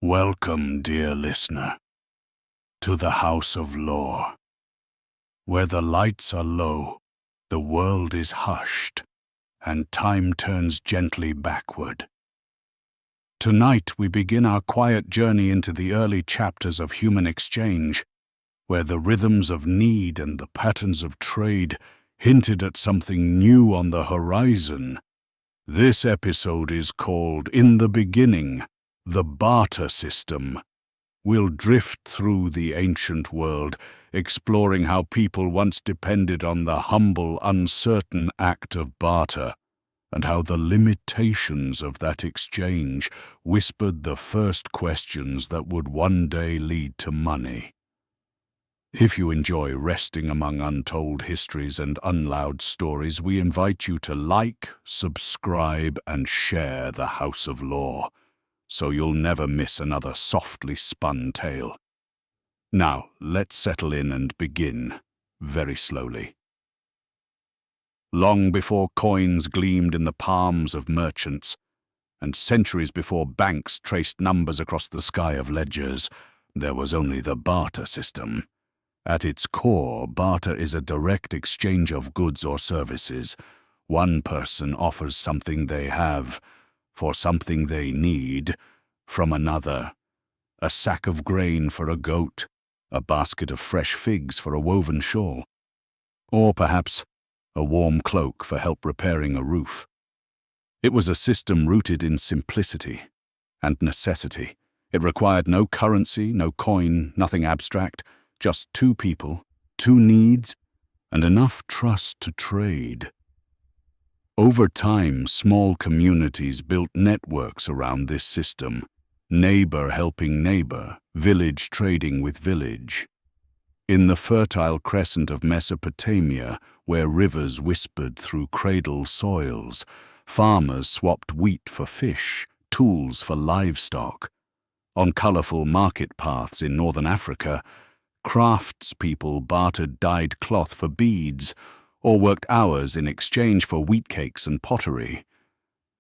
Welcome, dear listener, to the House of Lore. Where the lights are low, the world is hushed, and time turns gently backward. Tonight we begin our quiet journey into the early chapters of human exchange, where the rhythms of need and the patterns of trade hinted at something new on the horizon. This episode is called In the Beginning, the Barter System. We'll drift through the ancient world, exploring how people once depended on the humble, uncertain act of barter, and how the limitations of that exchange whispered the first questions that would one day lead to money. If you enjoy resting among untold histories and unloud stories, we invite you to like, subscribe, and share the House of Lore, so you'll never miss another softly spun tale. Now, let's settle in and begin, very slowly. Long before coins gleamed in the palms of merchants, and centuries before banks traced numbers across the sky of ledgers, there was only the barter system. At its core, barter is a direct exchange of goods or services. One person offers something they have, for something they need, from another. A sack of grain for a goat, a basket of fresh figs for a woven shawl, or perhaps a warm cloak for help repairing a roof. It was a system rooted in simplicity and necessity. It required no currency, no coin, nothing abstract, just two people, two needs, and enough trust to trade. Over time, small communities built networks around this system, neighbor helping neighbor, village trading with village. In the fertile crescent of Mesopotamia, where rivers whispered through cradle soils, farmers swapped wheat for fish, tools for livestock. On colorful market paths in northern Africa, craftspeople bartered dyed cloth for beads, or worked hours in exchange for wheat cakes and pottery.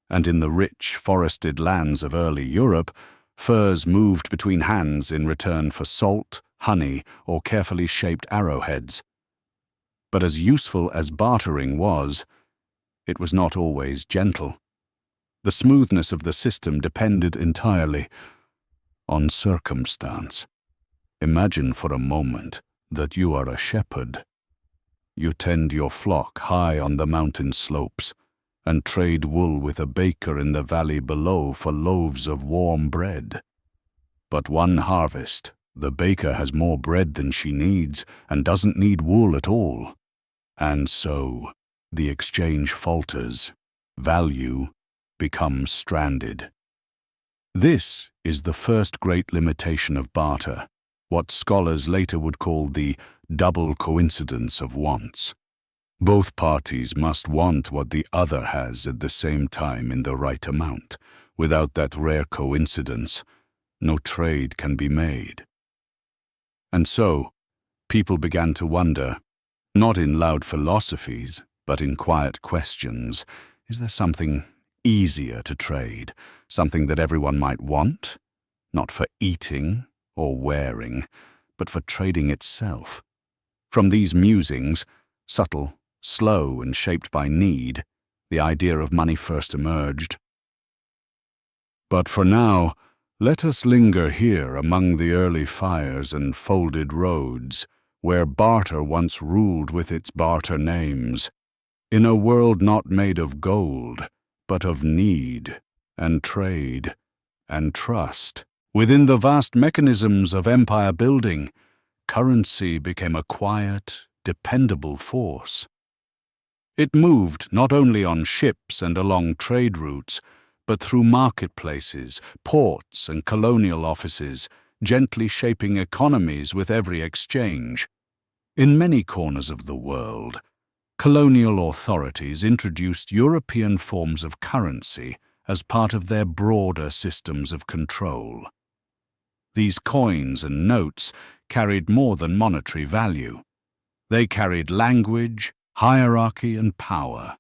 And in the rich, forested lands of early Europe, furs moved between hands in return for salt, honey, or carefully shaped arrowheads. But as useful as bartering was, it was not always gentle. The smoothness of the system depended entirely on circumstance. Imagine for a moment that you are a shepherd. You tend your flock high on the mountain slopes and trade wool with a baker in the valley below for loaves of warm bread. But one harvest, the baker has more bread than she needs and doesn't need wool at all. And so, the exchange falters. Value becomes stranded. This is the first great limitation of barter, what scholars later would call the double coincidence of wants. Both parties must want what the other has at the same time in the right amount. Without that rare coincidence, no trade can be made. And so, people began to wonder, not in loud philosophies, but in quiet questions, is there something easier to trade, something that everyone might want, not for eating or wearing, but for trading itself? From these musings, subtle, slow, and shaped by need, the idea of money first emerged. But for now, let us linger here among the early fires and folded roads, where barter once ruled with its barter names, in a world not made of gold, but of need and trade and trust. Within the vast mechanisms of empire building, currency became a quiet, dependable force. It moved not only on ships and along trade routes, but through marketplaces, ports, and colonial offices, gently shaping economies with every exchange. In many corners of the world, colonial authorities introduced European forms of currency as part of their broader systems of control. These coins and notes carried more than monetary value. They carried language, hierarchy, and power.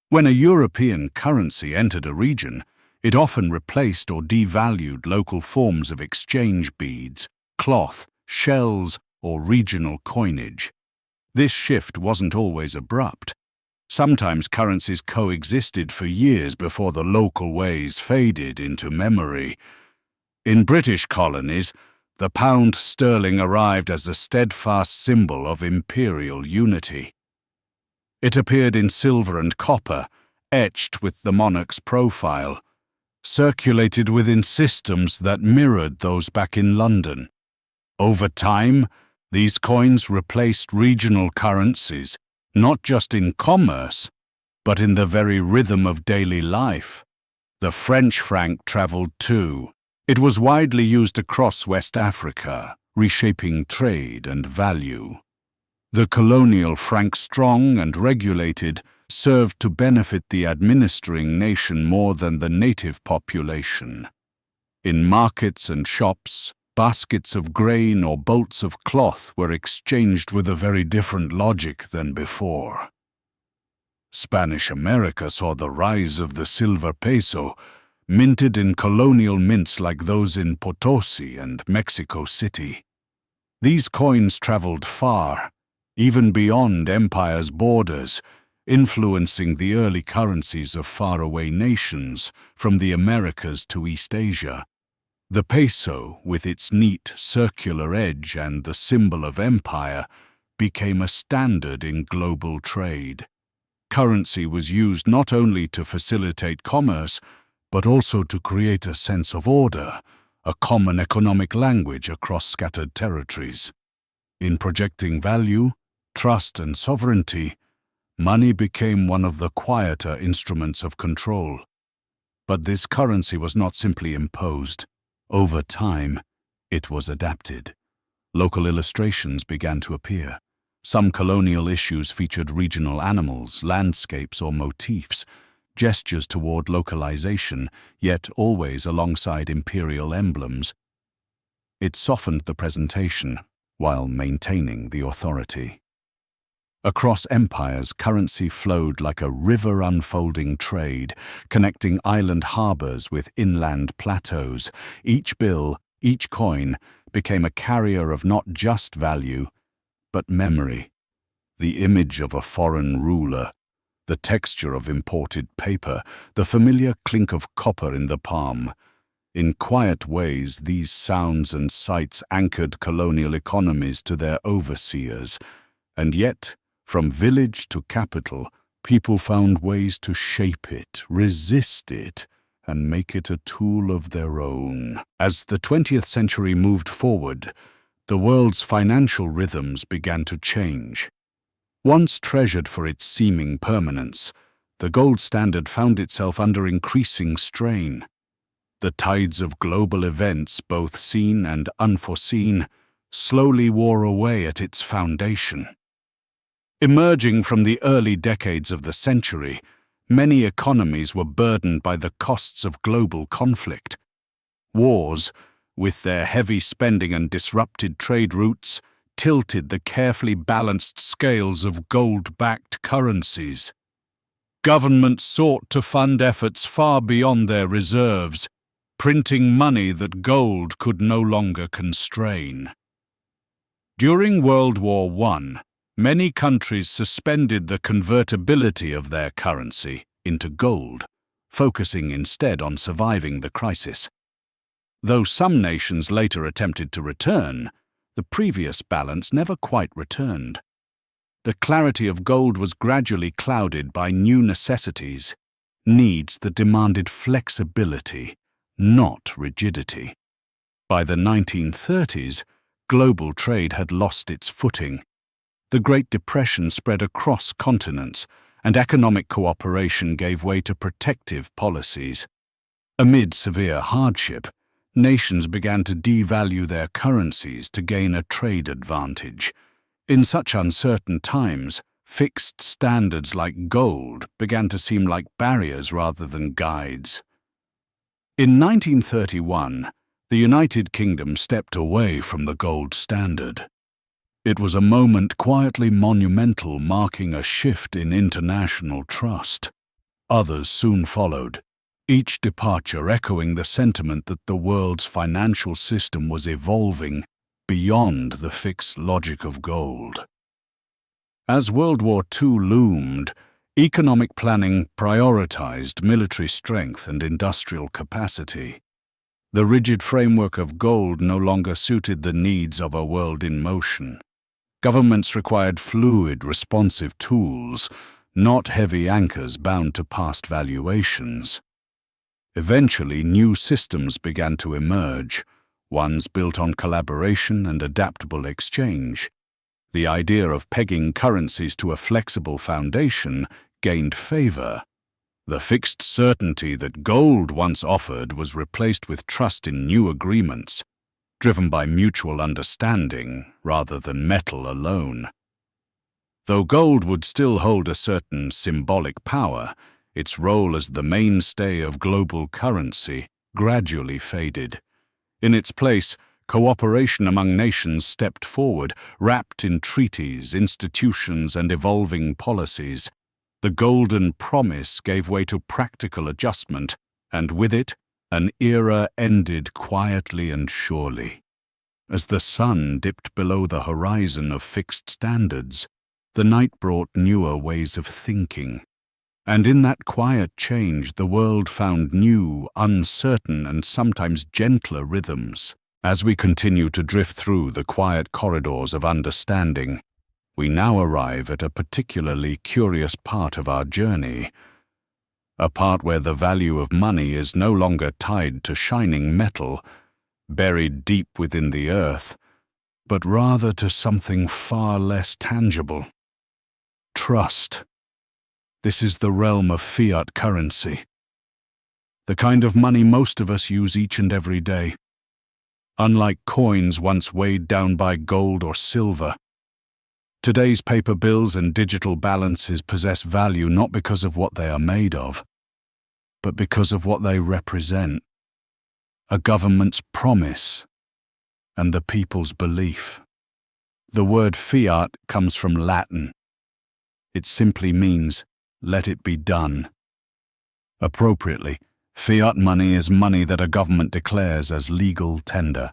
When a European currency entered a region, It often replaced or devalued local forms of exchange beads, cloth, shells, or regional coinage. This shift wasn't always abrupt. Sometimes currencies coexisted for years before the local ways faded into memory. In British colonies, the pound sterling arrived as a steadfast symbol of imperial unity. It appeared in silver and copper, etched with the monarch's profile, circulated within systems that mirrored those back in London. Over time, these coins replaced regional currencies, not just in commerce, but in the very rhythm of daily life. The French franc traveled too. It was widely used across West Africa, reshaping trade and value. The colonial franc, strong and regulated, served to benefit the administering nation more than the native population. In markets and shops, baskets of grain or bolts of cloth were exchanged with a very different logic than before. Spanish America saw the rise of the silver peso, minted in colonial mints like those in Potosi and Mexico City. These coins traveled far, even beyond empire's borders, influencing the early currencies of faraway nations, from the Americas to East Asia. The peso, with its neat circular edge and the symbol of empire, became a standard in global trade. Currency was used not only to facilitate commerce, but also to create a sense of order, a common economic language across scattered territories. In projecting value, trust, and sovereignty, money became one of the quieter instruments of control. But this currency was not simply imposed. Over time, it was adapted. Local illustrations began to appear. Some colonial issues featured regional animals, landscapes, or motifs, gestures toward localization, yet always alongside imperial emblems. It softened the presentation while maintaining the authority. Across empires, currency flowed like a river unfolding trade, connecting island harbors with inland plateaus. Each bill, each coin, became a carrier of not just value, but memory. The image of a foreign ruler, the texture of imported paper, the familiar clink of copper in the palm. In quiet ways, these sounds and sights anchored colonial economies to their overseers, and yet, from village to capital, people found ways to shape it, resist it, and make it a tool of their own. As the 20th century moved forward, the world's financial rhythms began to change. Once treasured for its seeming permanence, the gold standard found itself under increasing strain. The tides of global events, both seen and unforeseen, slowly wore away at its foundation. Emerging from the early decades of the century, many economies were burdened by the costs of global conflict. Wars, with their heavy spending and disrupted trade routes, tilted the carefully balanced scales of gold-backed currencies. Governments sought to fund efforts far beyond their reserves, printing money that gold could no longer constrain. During World War I, many countries suspended the convertibility of their currency into gold, focusing instead on surviving the crisis. Though some nations later attempted to return, the previous balance never quite returned. The clarity of gold was gradually clouded by new necessities, needs that demanded flexibility, not rigidity. By the 1930s, global trade had lost its footing. The Great Depression spread across continents, and economic cooperation gave way to protective policies. Amid severe hardship, nations began to devalue their currencies to gain a trade advantage. In such uncertain times, fixed standards like gold began to seem like barriers rather than guides. In 1931, the United Kingdom stepped away from the gold standard. It was a moment quietly monumental, marking a shift in international trust. Others soon followed. each departure echoing the sentiment that the world's financial system was evolving beyond the fixed logic of gold. As World War II loomed, economic planning prioritized military strength and industrial capacity. The rigid framework of gold no longer suited the needs of a world in motion. Governments required fluid, responsive tools, not heavy anchors bound to past valuations. Eventually, new systems began to emerge, ones built on collaboration and adaptable exchange. The idea of pegging currencies to a flexible foundation gained favor. The fixed certainty that gold once offered was replaced with trust in new agreements, driven by mutual understanding rather than metal alone. Though gold would still hold a certain symbolic power, its role as the mainstay of global currency gradually faded. In its place, cooperation among nations stepped forward, wrapped in treaties, institutions, and evolving policies. The golden promise gave way to practical adjustment, and with it, an era ended quietly and surely. As the sun dipped below the horizon of fixed standards, the night brought newer ways of thinking. And in that quiet change, the world found new, uncertain, and sometimes gentler rhythms. As we continue to drift through the quiet corridors of understanding, we now arrive at a particularly curious part of our journey, a part where the value of money is no longer tied to shining metal, buried deep within the earth, but rather to something far less tangible. Trust. This is the realm of fiat currency, the kind of money most of us use each and every day. Unlike coins once weighed down by gold or silver, today's paper bills and digital balances possess value not because of what they are made of, but because of what they represent: a government's promise and the people's belief. The word fiat comes from Latin. It simply means, "let it be done." Appropriately, fiat money is money that a government declares as legal tender.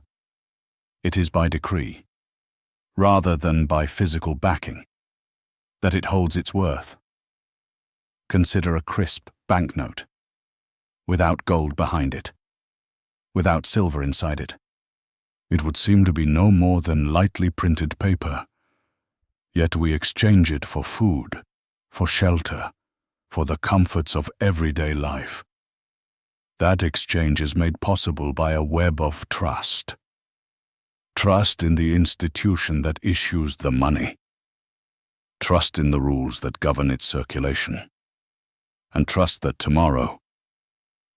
It is by decree, rather than by physical backing, that it holds its worth. Consider a crisp banknote, without gold behind it, without silver inside it. It would seem to be no more than lightly printed paper. Yet we exchange it for food, for shelter, for the comforts of everyday life. That exchange is made possible by a web of trust. Trust in the institution that issues the money. Trust in the rules that govern its circulation. And trust that tomorrow,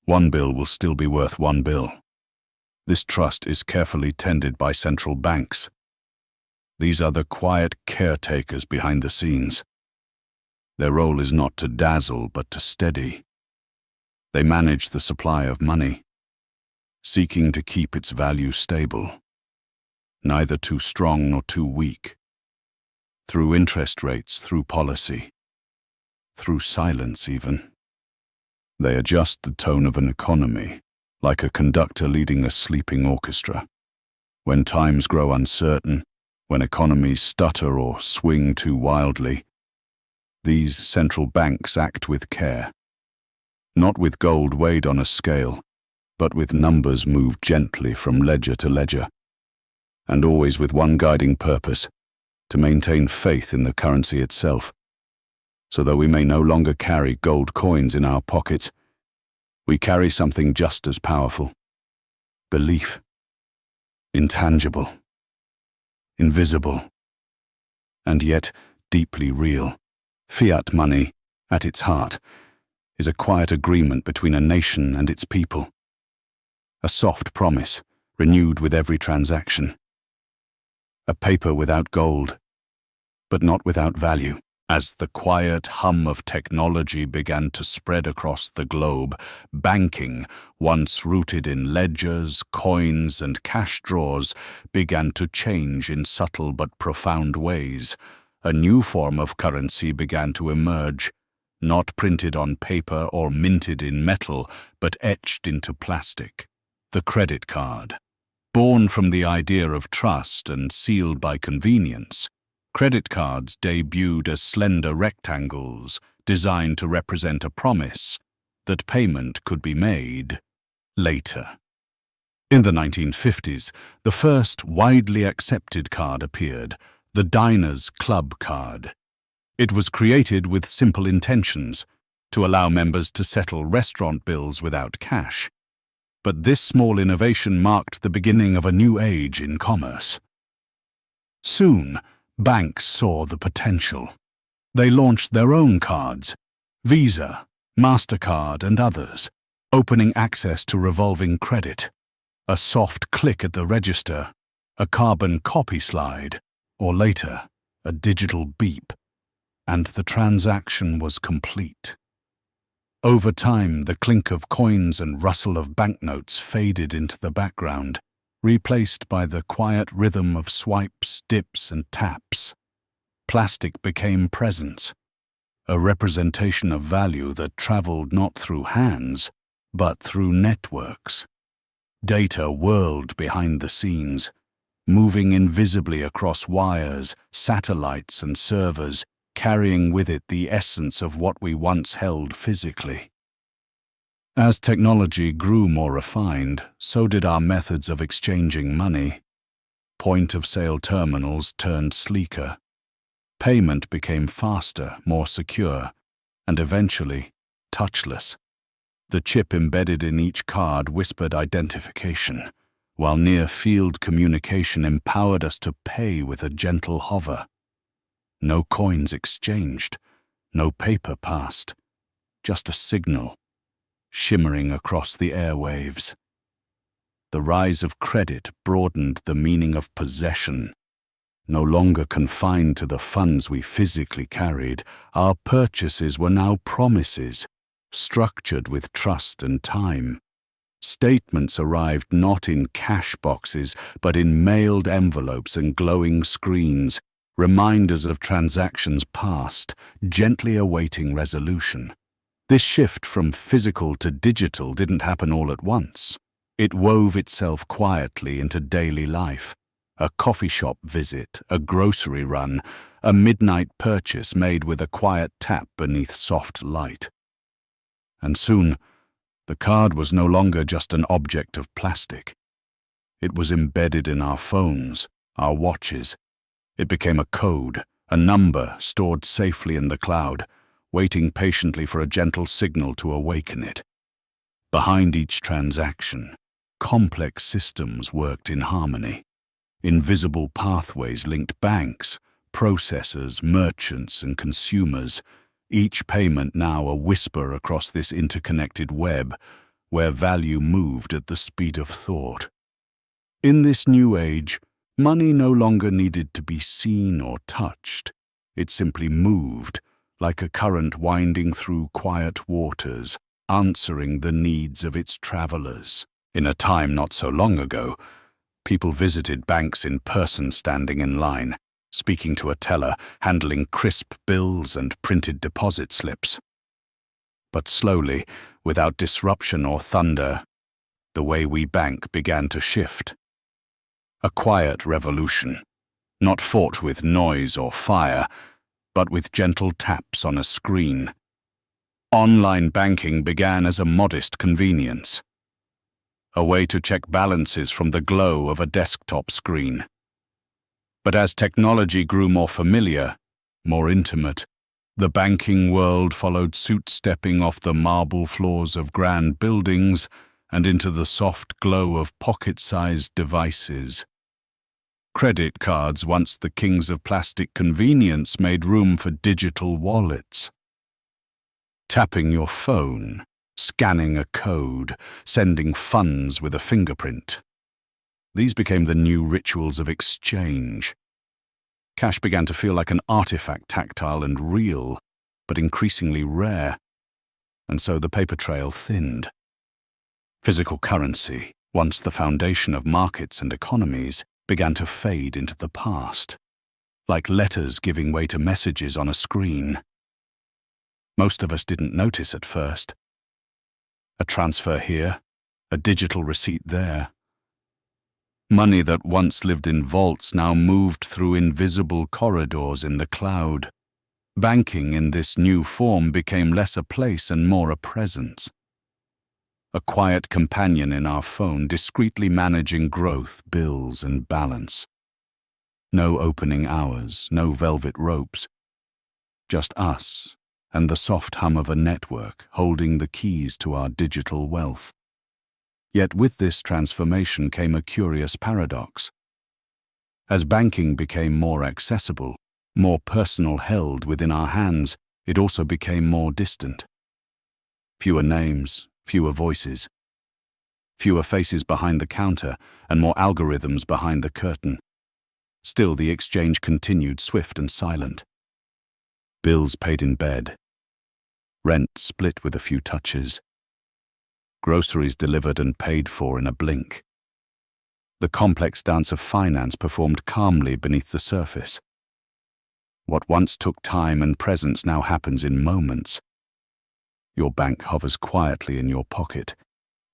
one bill will still be worth one bill. This trust is carefully tended by central banks. These are the quiet caretakers behind the scenes. Their role is not to dazzle, but to steady. They manage the supply of money, seeking to keep its value stable, neither too strong nor too weak. Through interest rates, through policy, through silence even. They adjust the tone of an economy, like a conductor leading a sleeping orchestra. When times grow uncertain, when economies stutter or swing too wildly, these central banks act with care. Not with gold weighed on a scale, but with numbers moved gently from ledger to ledger, and always with one guiding purpose: to maintain faith in the currency itself. So though we may no longer carry gold coins in our pockets, we carry something just as powerful: belief. Intangible, invisible, and yet deeply real. Fiat money, at its heart, is a quiet agreement between a nation and its people. A soft promise, renewed with every transaction. A paper without gold, but not without value. As the quiet hum of technology began to spread across the globe, banking, once rooted in ledgers, coins, and cash drawers, began to change in subtle but profound ways. A new form of currency began to emerge, not printed on paper or minted in metal, but etched into plastic. The credit card. Born from the idea of trust and sealed by convenience, credit cards debuted as slender rectangles designed to represent a promise that payment could be made later. In the 1950s, the first widely accepted card appeared, the Diners Club card. It was created with simple intentions, to allow members to settle restaurant bills without cash. But this small innovation marked the beginning of a new age in commerce. Soon, banks saw the potential. They launched their own cards, Visa, MasterCard, and others, opening access to revolving credit. A soft click at the register, a carbon copy slide, or later, a digital beep, and the transaction was complete. Over time, the clink of coins and rustle of banknotes faded into the background, replaced by the quiet rhythm of swipes, dips, and taps. Plastic became presence, a representation of value that traveled not through hands, but through networks. Data whirled behind the scenes, moving invisibly across wires, satellites, and servers, carrying with it the essence of what we once held physically. As technology grew more refined, so did our methods of exchanging money. Point-of-sale terminals turned sleeker. Payment became faster, more secure, and eventually touchless. The chip embedded in each card whispered identification, while near-field communication empowered us to pay with a gentle hover. No coins exchanged, no paper passed, just a signal, shimmering across the airwaves. The rise of credit broadened the meaning of possession. No longer confined to the funds we physically carried, our purchases were now promises, structured with trust and time. Statements arrived not in cash boxes, but in mailed envelopes and glowing screens, reminders of transactions past, gently awaiting resolution. This shift from physical to digital didn't happen all at once. It wove itself quietly into daily life. A coffee shop visit, a grocery run, a midnight purchase made with a quiet tap beneath soft light. And soon, the card was no longer just an object of plastic. It was embedded in our phones, our watches. It became a code, a number stored safely in the cloud, waiting patiently for a gentle signal to awaken it. Behind each transaction, complex systems worked in harmony. Invisible pathways linked banks, processors, merchants, and consumers, each payment now a whisper across this interconnected web, where value moved at the speed of thought. In this new age, money no longer needed to be seen or touched. It simply moved, like a current winding through quiet waters, answering the needs of its travelers. In a time not so long ago, people visited banks in person, standing in line, speaking to a teller, handling crisp bills and printed deposit slips. But slowly, without disruption or thunder, the way we bank began to shift. A quiet revolution, not fought with noise or fire, but with gentle taps on a screen. Online banking began as a modest convenience, a way to check balances from the glow of a desktop screen. But as technology grew more familiar, more intimate, the banking world followed suit, stepping off the marble floors of grand buildings and into the soft glow of pocket-sized devices. Credit cards, once the kings of plastic convenience, made room for digital wallets. Tapping your phone, scanning a code, sending funds with a fingerprint. These became the new rituals of exchange. Cash began to feel like an artifact, tactile and real, but increasingly rare, and so the paper trail thinned. Physical currency, once the foundation of markets and economies, began to fade into the past, like letters giving way to messages on a screen. Most of us didn't notice at first. A transfer here, a digital receipt there. Money that once lived in vaults now moved through invisible corridors in the cloud. Banking in this new form became less a place and more a presence. A quiet companion in our phone, discreetly managing growth, bills, and balance. No opening hours, no velvet ropes. Just us and the soft hum of a network holding the keys to our digital wealth. Yet with this transformation came a curious paradox. As banking became more accessible, more personal held within our hands, it also became more distant. Fewer names, fewer voices. Fewer faces behind the counter and more algorithms behind the curtain. Still, the exchange continued, swift and silent. Bills paid in bed. Rent split with a few touches. Groceries delivered and paid for in a blink. The complex dance of finance performed calmly beneath the surface. What once took time and presence now happens in moments. Your bank hovers quietly in your pocket,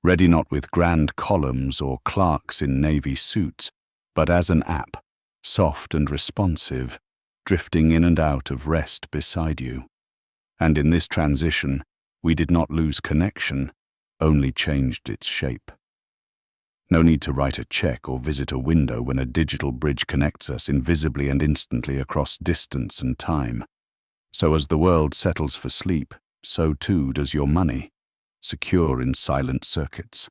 ready not with grand columns or clerks in navy suits, but as an app, soft and responsive, drifting in and out of rest beside you. And in this transition, we did not lose connection, only changed its shape. No need to write a check or visit a window when a digital bridge connects us invisibly and instantly across distance and time. So as the world settles for sleep, so too does your money, secure in silent circuits.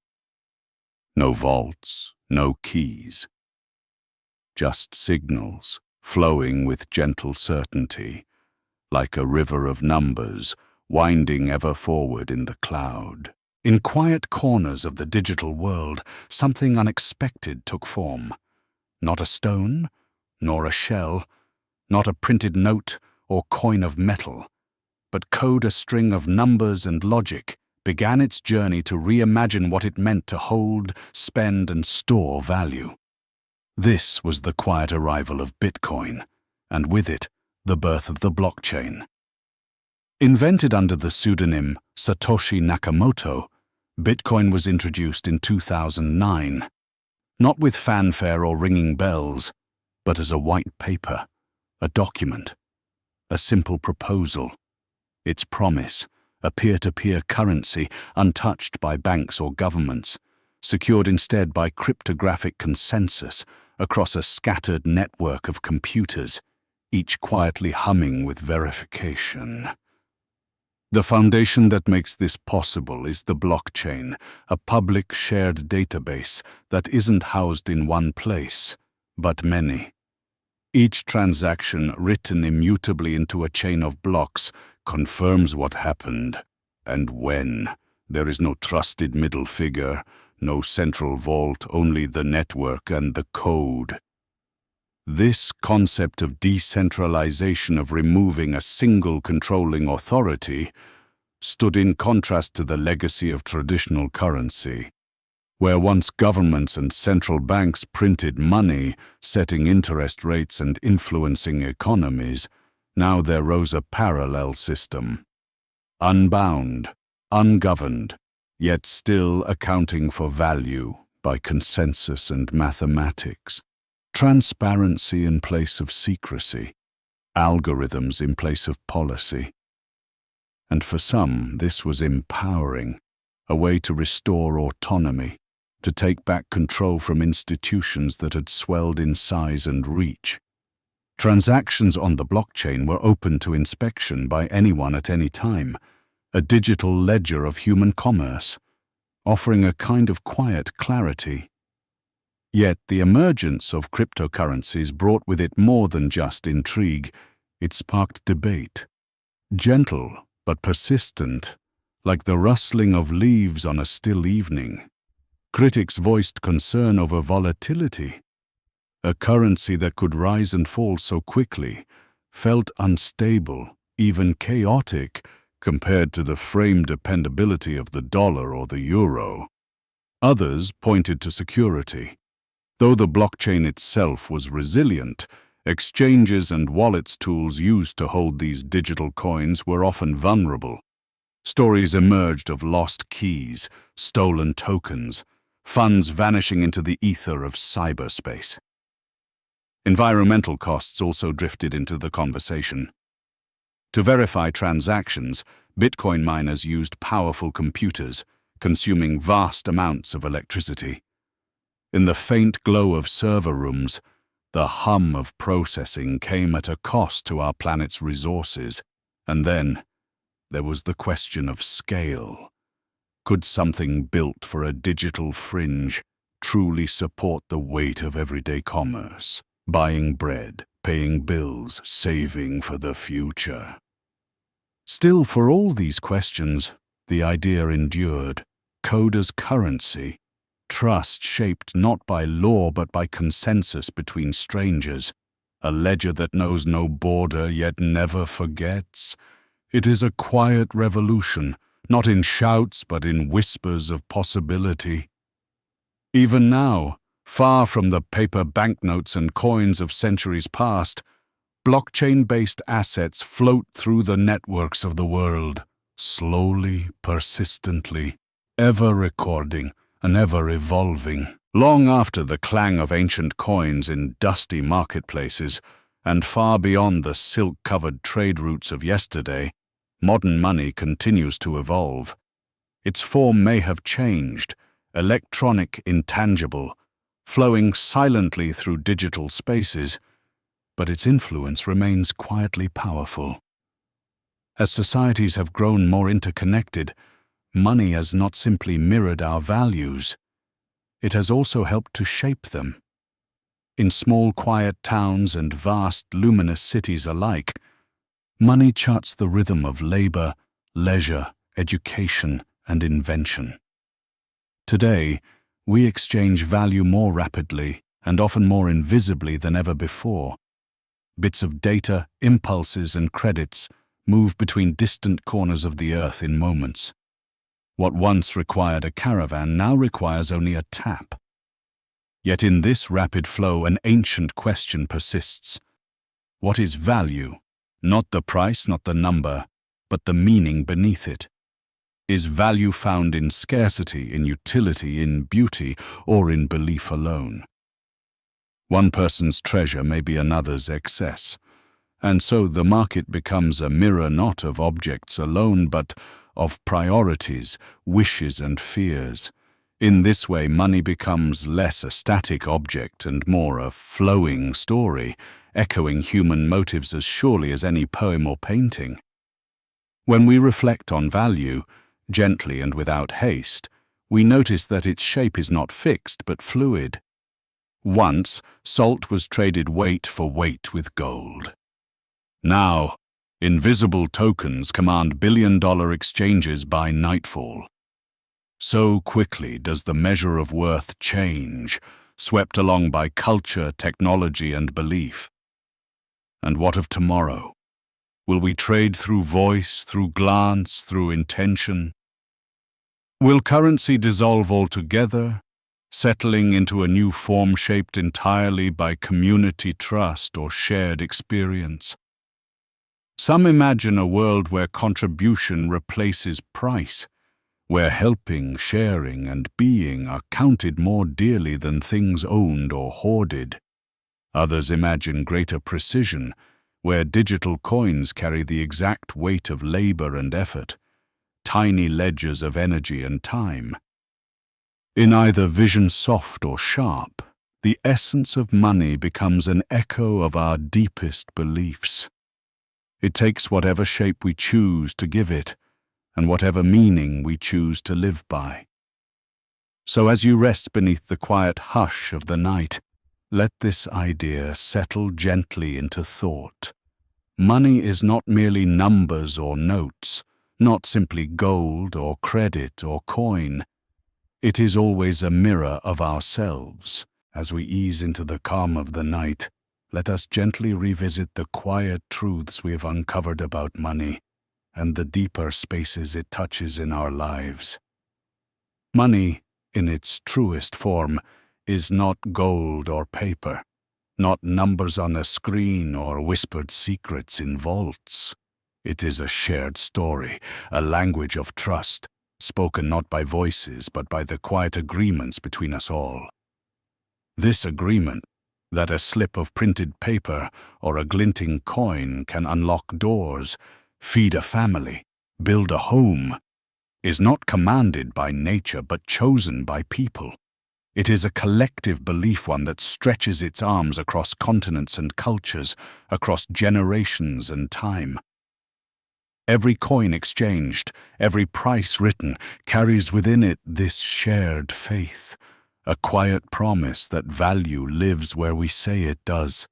No vaults, no keys. Just signals, flowing with gentle certainty, like a river of numbers, winding ever forward in the cloud. In quiet corners of the digital world, something unexpected took form. Not a stone, nor a shell, not a printed note or coin of metal, but code, a string of numbers and logic, began its journey to reimagine what it meant to hold, spend, and store value. This was the quiet arrival of Bitcoin, and with it, the birth of the blockchain. Invented under the pseudonym Satoshi Nakamoto, Bitcoin was introduced in 2009, not with fanfare or ringing bells, but as a white paper, a document, a simple proposal. Its promise, a peer-to-peer currency untouched by banks or governments, secured instead by cryptographic consensus across a scattered network of computers, each quietly humming with verification. The foundation that makes this possible is the blockchain, a public shared database that isn't housed in one place, but many. Each transaction, written immutably into a chain of blocks, confirms what happened and when. There is no trusted middle figure, no central vault, only the network and the code. This concept of decentralization, of removing a single controlling authority, stood in contrast to the legacy of traditional currency, where once governments and central banks printed money, setting interest rates and influencing economies. Now there rose a parallel system, unbound, ungoverned, yet still accounting for value by consensus and mathematics. Transparency in place of secrecy, algorithms in place of policy. And for some, this was empowering, a way to restore autonomy, to take back control from institutions that had swelled in size and reach. Transactions on the blockchain were open to inspection by anyone at any time, a digital ledger of human commerce, offering a kind of quiet clarity. Yet the emergence of cryptocurrencies brought with it more than just intrigue. It sparked debate, gentle but persistent, like the rustling of leaves on a still evening. Critics voiced concern over volatility. A currency that could rise and fall so quickly felt unstable, even chaotic, compared to the frame dependability of the dollar or the euro. Others pointed to security. Though the blockchain itself was resilient, Exchanges and wallets tools used to hold these digital coins were often vulnerable. Stories emerged of lost keys, stolen tokens, funds vanishing into the ether of cyberspace. Environmental costs also drifted into the conversation. To verify transactions, Bitcoin miners used powerful computers, consuming vast amounts of electricity. In the faint glow of server rooms, the hum of processing came at a cost to our planet's resources. And then, there was the question of scale. Could something built for a digital fringe truly support the weight of everyday commerce? Buying bread, paying bills, saving for the future. Still, for all these questions, the idea endured. Code as currency. Trust shaped not by law but by consensus between strangers. A ledger that knows no border yet never forgets. It is a quiet revolution, not in shouts but in whispers of possibility. Even now, far from the paper banknotes and coins of centuries past, blockchain-based assets float through the networks of the world, slowly, persistently, ever recording and ever evolving. Long after the clang of ancient coins in dusty marketplaces, and far beyond the silk-covered trade routes of yesterday, modern money continues to evolve. Its form may have changed, electronic, intangible, flowing silently through digital spaces, but its influence remains quietly powerful. As societies have grown more interconnected, money has not simply mirrored our values, it has also helped to shape them. In small, quiet towns and vast, luminous cities alike, money charts the rhythm of labor, leisure, education, and invention. Today, we exchange value more rapidly and often more invisibly than ever before. Bits of data, impulses, and credits move between distant corners of the earth in moments. What once required a caravan now requires only a tap. Yet in this rapid flow, an ancient question persists. What is value? Not the price, not the number, but the meaning beneath it. Is value found in scarcity, in utility, in beauty, or in belief alone? One person's treasure may be another's excess, and so the market becomes a mirror not of objects alone, but of priorities, wishes, and fears. In this way, money becomes less a static object and more a flowing story, echoing human motives as surely as any poem or painting. When we reflect on value, gently and without haste, we notice that its shape is not fixed but fluid. Once, salt was traded weight for weight with gold. Now, invisible tokens command billion-dollar exchanges by nightfall. So quickly does the measure of worth change, swept along by culture, technology, and belief. And what of tomorrow? Will we trade through voice, through glance, through intention? Will currency dissolve altogether, settling into a new form shaped entirely by community trust or shared experience? Some imagine a world where contribution replaces price, where helping, sharing, and being are counted more dearly than things owned or hoarded. Others imagine greater precision, where digital coins carry the exact weight of labor and effort, tiny ledgers of energy and time. In either vision soft or sharp, the essence of money becomes an echo of our deepest beliefs. It takes whatever shape we choose to give it, and whatever meaning we choose to live by. So as you rest beneath the quiet hush of the night, let this idea settle gently into thought. Money is not merely numbers or notes, not simply gold or credit or coin. It is always a mirror of ourselves. As we ease into the calm of the night, let us gently revisit the quiet truths we have uncovered about money and the deeper spaces it touches in our lives. Money, in its truest form, is not gold or paper. not numbers on a screen or whispered secrets in vaults. It is a shared story, a language of trust, spoken not by voices but by the quiet agreements between us all. This agreement, that a slip of printed paper or a glinting coin can unlock doors, feed a family, build a home, is not commanded by nature but chosen by people. It is a collective belief, one that stretches its arms across continents and cultures, across generations and time. Every coin exchanged, every price written, carries within it this shared faith, a quiet promise that value lives where we say it does.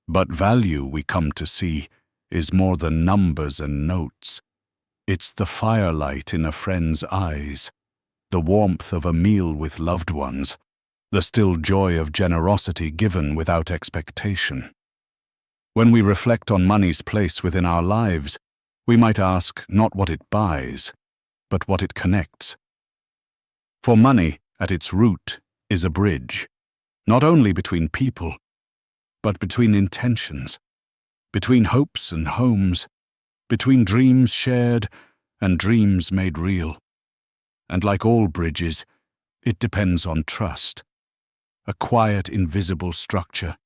But value, we come to see, is more than numbers and notes. It's the firelight in a friend's eyes, the warmth of a meal with loved ones, the still joy of generosity given without expectation. When we reflect on money's place within our lives, we might ask not what it buys, but what it connects. For money, at its root, is a bridge, not only between people, but between intentions, between hopes and homes, between dreams shared and dreams made real. And like all bridges, it depends on trust, a quiet, invisible structure,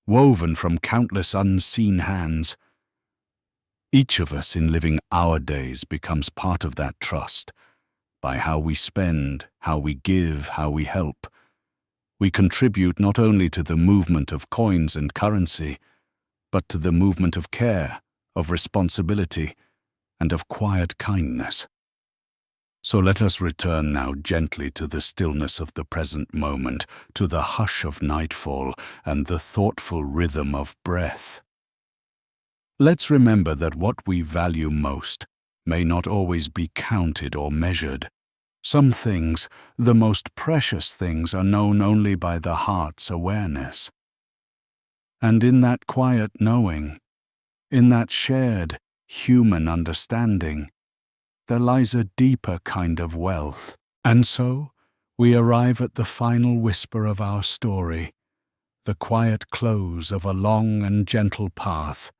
woven from countless unseen hands. Each of us in living our days becomes part of that trust, by how we spend, how we give, how we help. We contribute not only to the movement of coins and currency, but to the movement of care, of responsibility, and of quiet kindness. So let us return now gently to the stillness of the present moment, to the hush of nightfall and the thoughtful rhythm of breath. Let's remember that what we value most may not always be counted or measured. Some things, the most precious things, are known only by the heart's awareness. And in that quiet knowing, in that shared human understanding, there lies a deeper kind of wealth. And so we arrive at the final whisper of our story, the quiet close of a long and gentle path,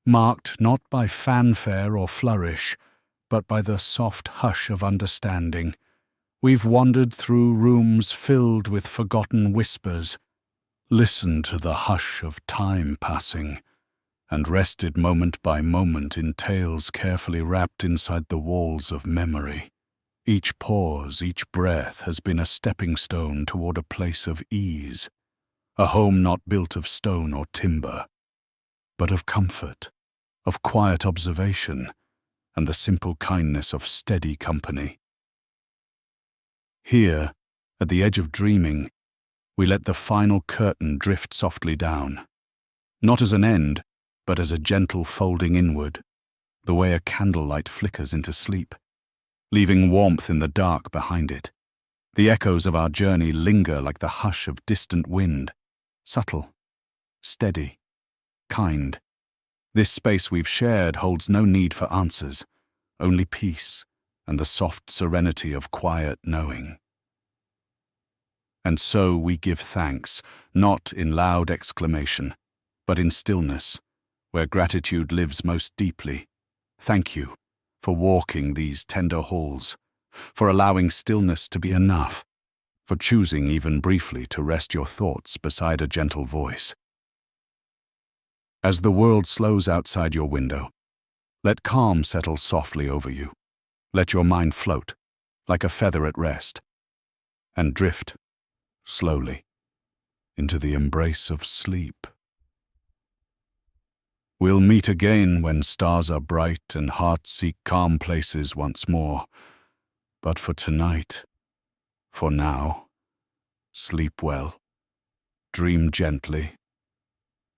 marked not by fanfare or flourish, but by the soft hush of understanding. We've wandered through rooms filled with forgotten whispers, listened to the hush of time passing, and rested moment by moment in tales carefully wrapped inside the walls of memory. Each pause, each breath has been a stepping stone toward a place of ease, a home not built of stone or timber, but of comfort, of quiet observation, and the simple kindness of steady company. Here, at the edge of dreaming, we let the final curtain drift softly down, not as an end, but as a gentle folding inward, the way a candlelight flickers into sleep, leaving warmth in the dark behind it. The echoes of our journey linger like the hush of distant wind, subtle, steady, kind. This space we've shared holds no need for answers, only peace and the soft serenity of quiet knowing. And so we give thanks, not in loud exclamation, but in stillness, where gratitude lives most deeply. Thank you for walking these tender halls, for allowing stillness to be enough, for choosing even briefly to rest your thoughts beside a gentle voice. As the world slows outside your window, let calm settle softly over you. Let your mind float, like a feather at rest, and drift, slowly, into the embrace of sleep. We'll meet again when stars are bright and hearts seek calm places once more. But for tonight, for now, sleep well, dream gently,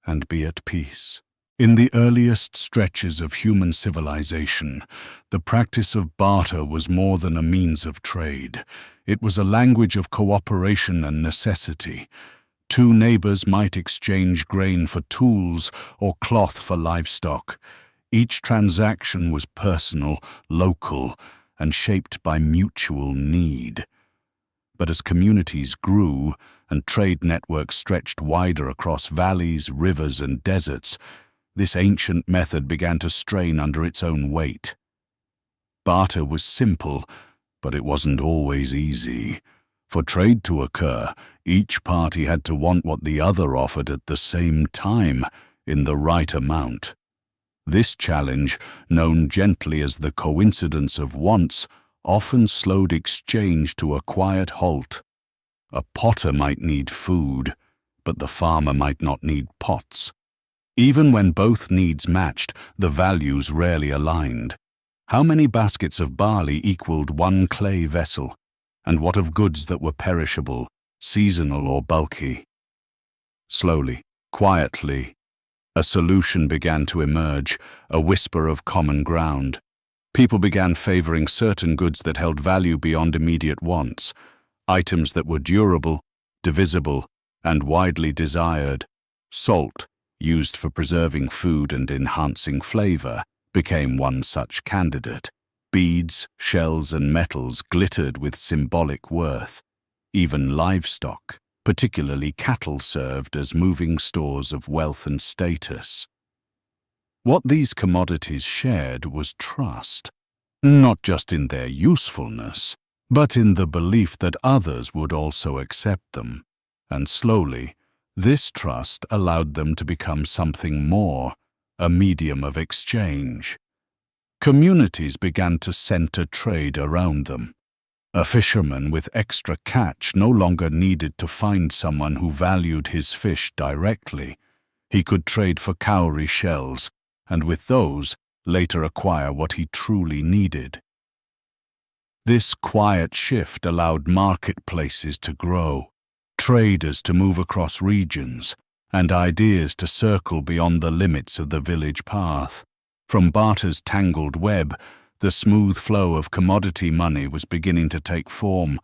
and be at peace. In the earliest stretches of human civilization, the practice of barter was more than a means of trade. It was a language of cooperation and necessity. Two neighbors might exchange grain for tools or cloth for livestock. Each transaction was personal, local, and shaped by mutual need. But as communities grew and trade networks stretched wider across valleys, rivers, and deserts, this ancient method began to strain under its own weight. Barter was simple, but it wasn't always easy. For trade to occur, each party had to want what the other offered at the same time, in the right amount. This challenge, known gently as the coincidence of wants, often slowed exchange to a quiet halt. A potter might need food, but the farmer might not need pots. Even when both needs matched, the values rarely aligned. How many baskets of barley equaled one clay vessel? And what of goods that were perishable, seasonal or bulky? Slowly, quietly, a solution began to emerge, a whisper of common ground. People began favoring certain goods that held value beyond immediate wants, items that were durable, divisible, and widely desired. Salt, used for preserving food and enhancing flavor, became one such candidate. Beads, shells, and metals glittered with symbolic worth. Even livestock, particularly cattle, served as moving stores of wealth and status. What these commodities shared was trust, not just in their usefulness, but in the belief that others would also accept them. And slowly, this trust allowed them to become something more, a medium of exchange. Communities began to center trade around them. A fisherman with extra catch no longer needed to find someone who valued his fish directly. He could trade for cowrie shells, and with those, later acquire what he truly needed. This quiet shift allowed marketplaces to grow, traders to move across regions, and ideas to circle beyond the limits of the village path. From barter's tangled web, the smooth flow of commodity money was beginning to take form,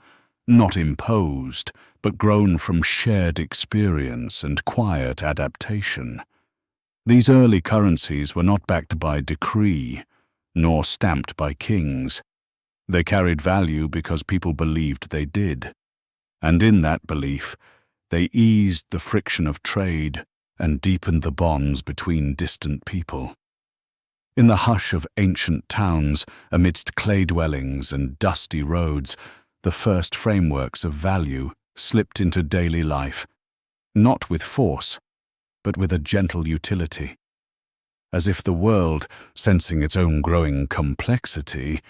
not imposed, but grown from shared experience and quiet adaptation. These early currencies were not backed by decree, nor stamped by kings. They carried value because people believed they did. And in that belief, they eased the friction of trade and deepened the bonds between distant people. In the hush of ancient towns, amidst clay dwellings and dusty roads, the first frameworks of value slipped into daily life, not with force, but with a gentle utility. As if the world, sensing its own growing complexity,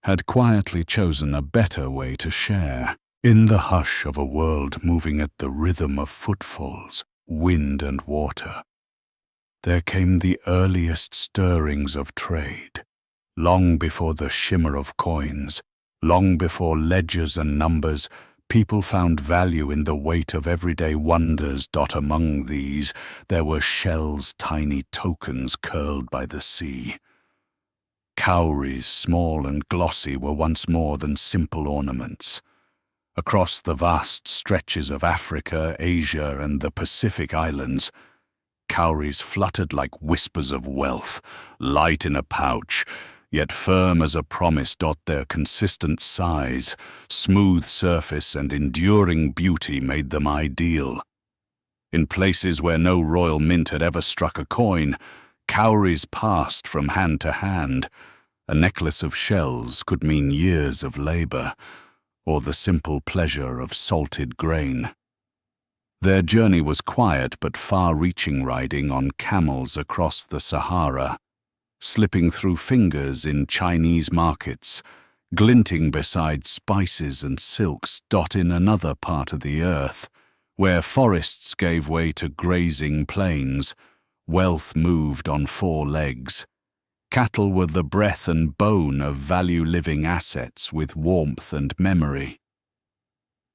had quietly chosen a better way to share. In the hush of a world moving at the rhythm of footfalls, wind and water, there came the earliest stirrings of trade, long before the shimmer of coins, long before ledgers and numbers. People found value in the weight of everyday wonders. Among these, there were shells, tiny tokens curled by the sea. Cowries, small and glossy, were once more than simple ornaments. Across the vast stretches of Africa, Asia, and the Pacific Islands, cowries fluttered like whispers of wealth, light in a pouch, yet firm as a promise. Their consistent size, smooth surface, and enduring beauty made them ideal. In places where no royal mint had ever struck a coin, cowries passed from hand to hand. A necklace of shells could mean years of labor, or the simple pleasure of salted grain. Their journey was quiet but far-reaching, riding on camels across the Sahara, slipping through fingers in Chinese markets, glinting beside spices and silks. In another part of the earth, where forests gave way to grazing plains, wealth moved on four legs. Cattle were the breath and bone of value-living assets with warmth and memory.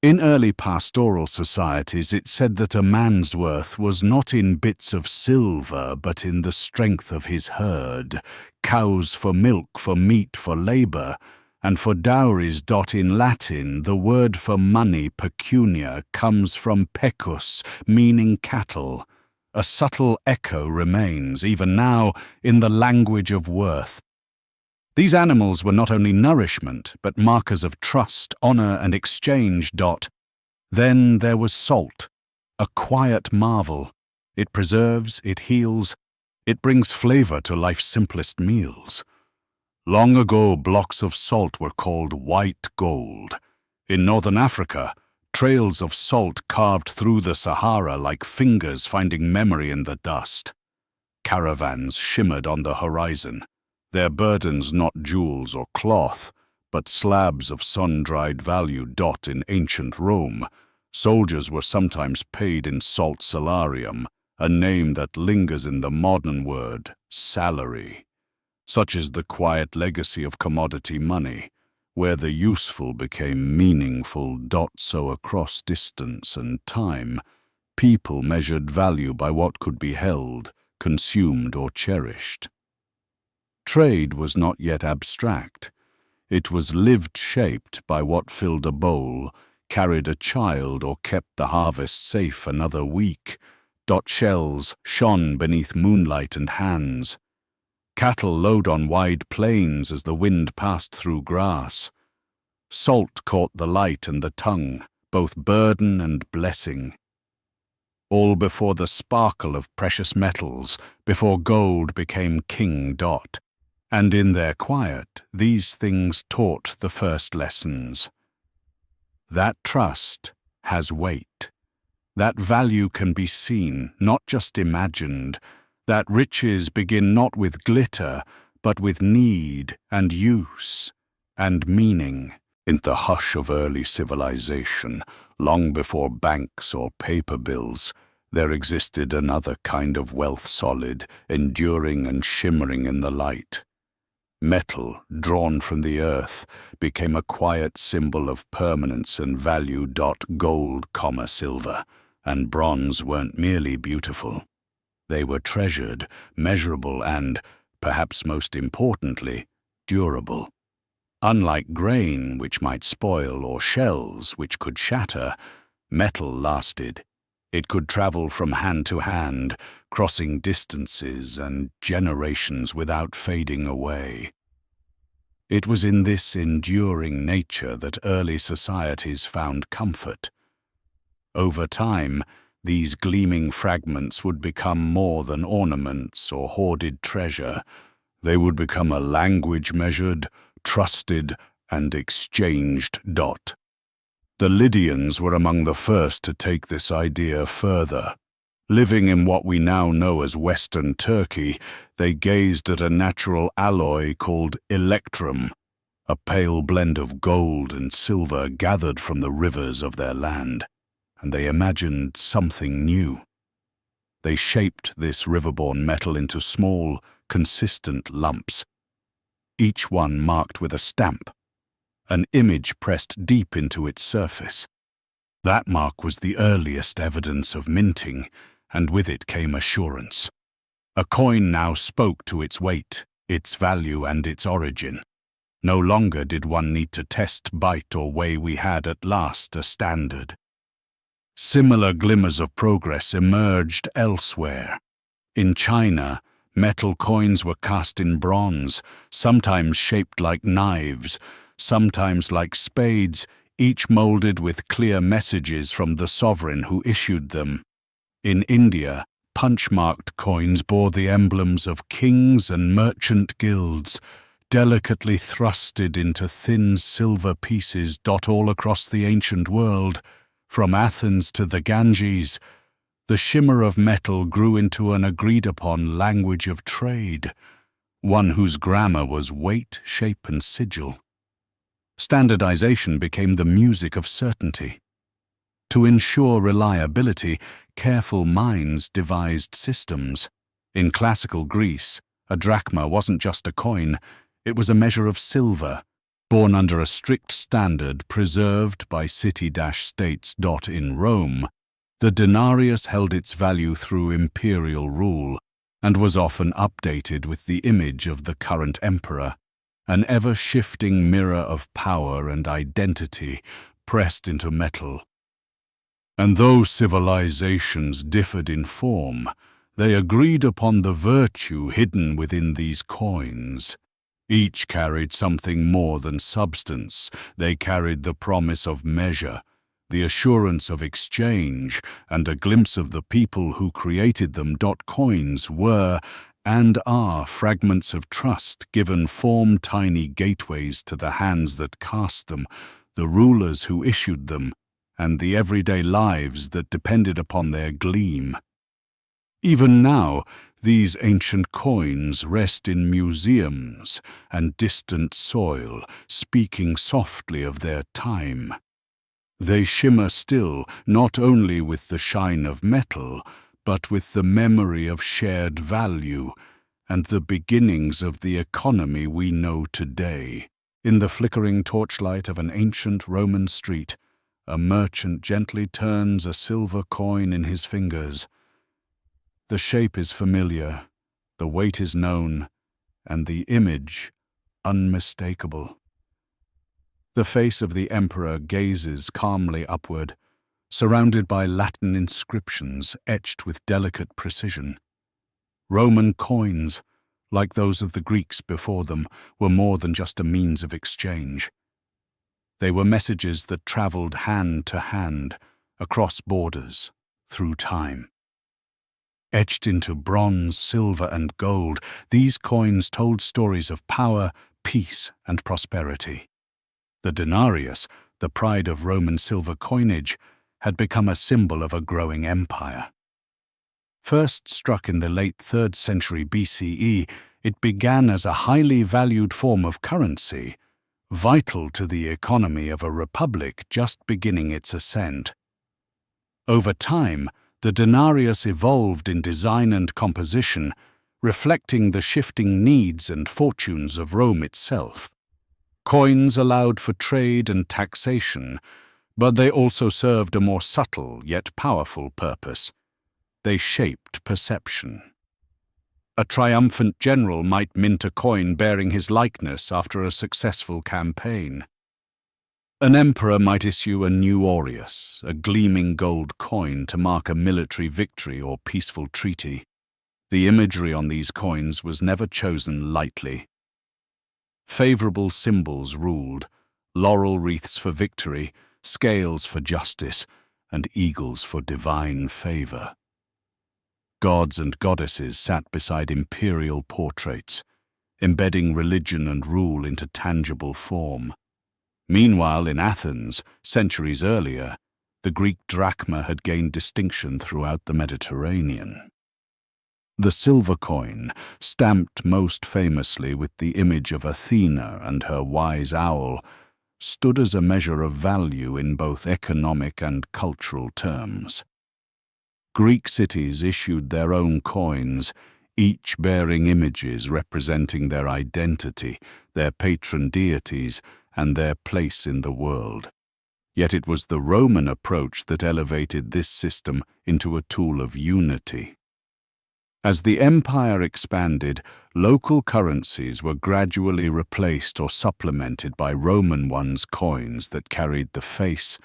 In early pastoral societies, it said that a man's worth was not in bits of silver, but in the strength of his herd, cows for milk, for meat, for labor, and for dowries. In Latin, the word for money, pecunia, comes from pecus, meaning cattle. A subtle echo remains, even now, in the language of worth. These animals were not only nourishment, but markers of trust, honor, and exchange. Then there was salt, a quiet marvel. It preserves, it heals, it brings flavor to life's simplest meals. Long ago, blocks of salt were called white gold. In northern Africa, trails of salt carved through the Sahara like fingers finding memory in the dust. Caravans shimmered on the horizon, their burdens not jewels or cloth, but slabs of sun-dried value. In ancient Rome, soldiers were sometimes paid in salt salarium, a name that lingers in the modern word, salary. Such is the quiet legacy of commodity money, where the useful became meaningful. So across distance and time, people measured value by what could be held, consumed, or cherished. Trade was not yet abstract. It was lived, shaped by what filled a bowl, carried a child, or kept the harvest safe another week. Shells shone beneath moonlight and hands. Cattle lowed on wide plains as the wind passed through grass. Salt caught the light and the tongue, both burden and blessing. All before the sparkle of precious metals, before gold became king. And in their quiet, these things taught the first lessons. That trust has weight. That value can be seen, not just imagined. That riches begin not with glitter, but with need and use and meaning. In the hush of early civilization, long before banks or paper bills, there existed another kind of wealth, solid, enduring and shimmering in the light. Metal, drawn from the earth, became a quiet symbol of permanence and value. Gold, silver, and bronze weren't merely beautiful. They were treasured, measurable, and, perhaps most importantly, durable. Unlike grain, which might spoil, or shells, which could shatter, metal lasted. It could travel from hand to hand, crossing distances and generations without fading away. It was in this enduring nature that early societies found comfort. Over time, these gleaming fragments would become more than ornaments or hoarded treasure. They would become a language measured, trusted, and exchanged. The Lydians were among the first to take this idea further. Living in what we now know as Western Turkey, they gazed at a natural alloy called electrum, a pale blend of gold and silver gathered from the rivers of their land, and they imagined something new. They shaped this riverborne metal into small, consistent lumps, each one marked with a stamp, an image pressed deep into its surface. That mark was the earliest evidence of minting, and with it came assurance. A coin now spoke to its weight, its value, and its origin. No longer did one need to test, bite, or weigh. We had at last a standard. Similar glimmers of progress emerged elsewhere. In China, metal coins were cast in bronze, sometimes shaped like knives, sometimes like spades, each molded with clear messages from the sovereign who issued them. In India, punch-marked coins bore the emblems of kings and merchant guilds, delicately thrusted into thin silver pieces. All across the ancient world, from Athens to the Ganges, the shimmer of metal grew into an agreed-upon language of trade, one whose grammar was weight, shape, and sigil. Standardization became the music of certainty. To ensure reliability, careful minds devised systems. In classical Greece, a drachma wasn't just a coin, it was a measure of silver, born under a strict standard preserved by city-states. In Rome, the denarius held its value through imperial rule and was often updated with the image of the current emperor, an ever-shifting mirror of power and identity pressed into metal. And though civilizations differed in form, they agreed upon the virtue hidden within these coins. Each carried something more than substance. They carried the promise of measure, the assurance of exchange, and a glimpse of the people who created them. Coins were and are fragments of trust given form, tiny gateways to the hands that cast them, the rulers who issued them, and the everyday lives that depended upon their gleam. Even now, these ancient coins rest in museums and distant soil, speaking softly of their time. They shimmer still, not only with the shine of metal, but with the memory of shared value and the beginnings of the economy we know today. In the flickering torchlight of an ancient Roman street, a merchant gently turns a silver coin in his fingers. The shape is familiar, the weight is known, and the image unmistakable. The face of the emperor gazes calmly upward, surrounded by Latin inscriptions etched with delicate precision. Roman coins, like those of the Greeks before them, were more than just a means of exchange. They were messages that traveled hand to hand, across borders, through time. Etched into bronze, silver, and gold, these coins told stories of power, peace, and prosperity. The denarius, the pride of Roman silver coinage, had become a symbol of a growing empire. First struck in the late 3rd century BCE, it began as a highly valued form of currency, vital to the economy of a republic just beginning its ascent. Over time, the denarius evolved in design and composition, reflecting the shifting needs and fortunes of Rome itself. Coins allowed for trade and taxation, but they also served a more subtle yet powerful purpose. They shaped perception. A triumphant general might mint a coin bearing his likeness after a successful campaign. An emperor might issue a new aureus, a gleaming gold coin to mark a military victory or peaceful treaty. The imagery on these coins was never chosen lightly. Favorable symbols ruled: laurel wreaths for victory, scales for justice, and eagles for divine favor. Gods and goddesses sat beside imperial portraits, embedding religion and rule into tangible form. Meanwhile, in Athens, centuries earlier, the Greek drachma had gained distinction throughout the Mediterranean. The silver coin, stamped most famously with the image of Athena and her wise owl, stood as a measure of value in both economic and cultural terms. Greek cities issued their own coins, each bearing images representing their identity, their patron deities, and their place in the world. Yet it was the Roman approach that elevated this system into a tool of unity. As the empire expanded, local currencies were gradually replaced or supplemented by Roman coins that carried the face,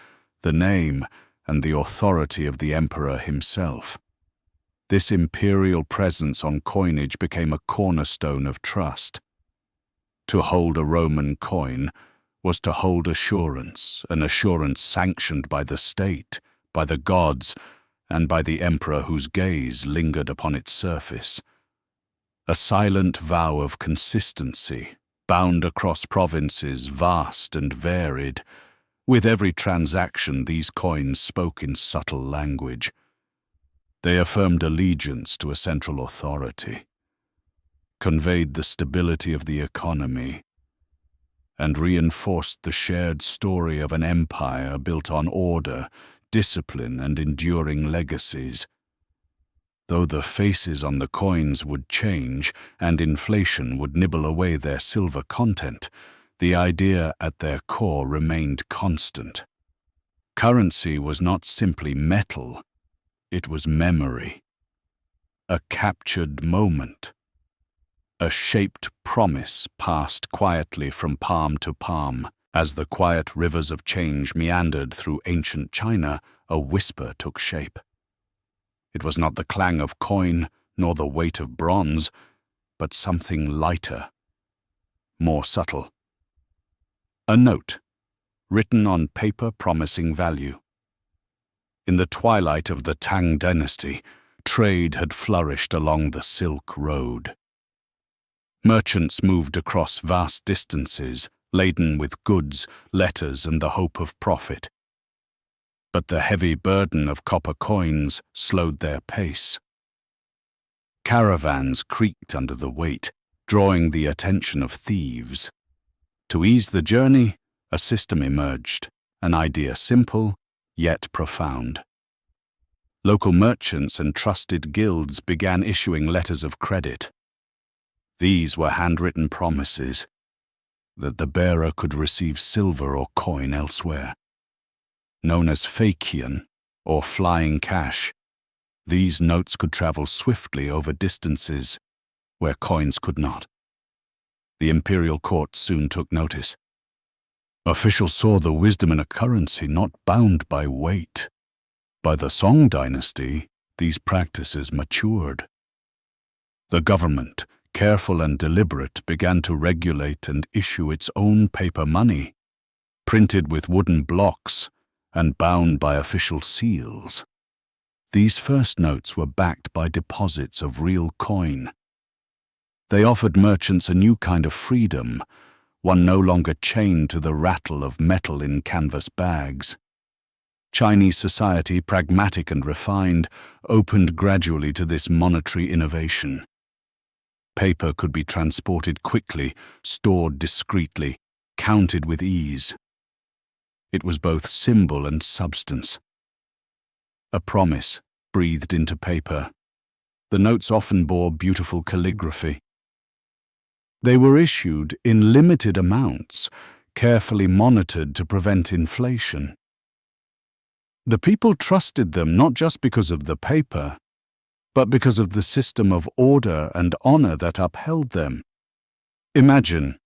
the name, and the authority of the emperor himself. This imperial presence on coinage became a cornerstone of trust. To hold a Roman coin was to hold assurance, an assurance sanctioned by the state, by the gods, and by the emperor whose gaze lingered upon its surface. A silent vow of consistency, bound across provinces vast and varied. With every transaction, these coins spoke in subtle language. They affirmed allegiance to a central authority, conveyed the stability of the economy, and reinforced the shared story of an empire built on order, discipline, and enduring legacies. Though the faces on the coins would change and inflation would nibble away their silver content, the idea at their core remained constant. Currency was not simply metal, it was memory. A captured moment. A shaped promise passed quietly from palm to palm. As the quiet rivers of change meandered through ancient China, a whisper took shape. It was not the clang of coin nor the weight of bronze, but something lighter, more subtle. A note, written on paper promising value. In the twilight of the Tang dynasty, trade had flourished along the Silk Road. Merchants moved across vast distances, laden with goods, letters, and the hope of profit. But the heavy burden of copper coins slowed their pace. Caravans creaked under the weight, drawing the attention of thieves. To ease the journey, a system emerged, an idea simple, yet profound. Local merchants and trusted guilds began issuing letters of credit. These were handwritten promises that the bearer could receive silver or coin elsewhere. Known as fakian, or flying cash, these notes could travel swiftly over distances where coins could not. The imperial court soon took notice. Officials saw the wisdom in a currency not bound by weight. By the Song dynasty, these practices matured. The government, careful and deliberate, began to regulate and issue its own paper money, printed with wooden blocks and bound by official seals. These first notes were backed by deposits of real coin. They offered merchants a new kind of freedom, one no longer chained to the rattle of metal in canvas bags. Chinese society, pragmatic and refined, opened gradually to this monetary innovation. Paper could be transported quickly, stored discreetly, counted with ease. It was both symbol and substance. A promise breathed into paper. The notes often bore beautiful calligraphy. They were issued in limited amounts, carefully monitored to prevent inflation. The people trusted them not just because of the paper, but because of the system of order and honor that upheld them. Imagine,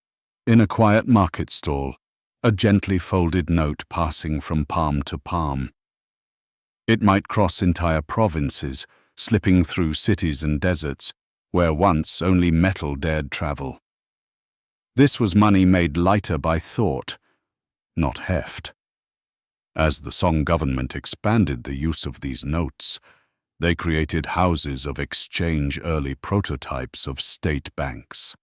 in a quiet market stall, a gently folded note passing from palm to palm. It might cross entire provinces, slipping through cities and deserts, where once only metal dared travel. This was money made lighter by thought, not heft. As the Song government expanded the use of these notes, they created houses of exchange, early prototypes of state banks.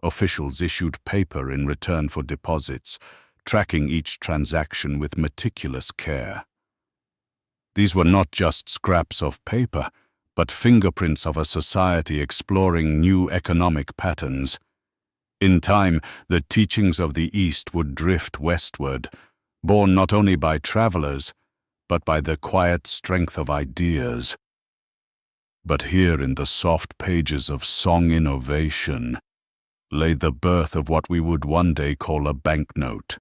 Officials issued paper in return for deposits, tracking each transaction with meticulous care. These were not just scraps of paper, but fingerprints of a society exploring new economic patterns. In time, the teachings of the East would drift westward, borne not only by travelers, but by the quiet strength of ideas. But here in the soft pages of Song innovation lay the birth of what we would one day call a banknote.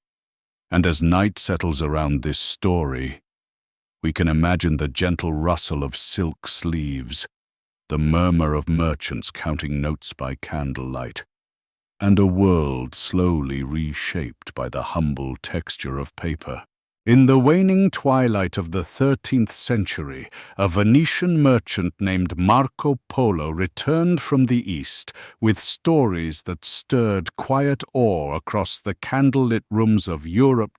And as night settles around this story, we can imagine the gentle rustle of silk sleeves, the murmur of merchants counting notes by candlelight, and a world slowly reshaped by the humble texture of paper. In the waning twilight of the 13th century, a Venetian merchant named Marco Polo returned from the East with stories that stirred quiet awe across the candlelit rooms of Europe.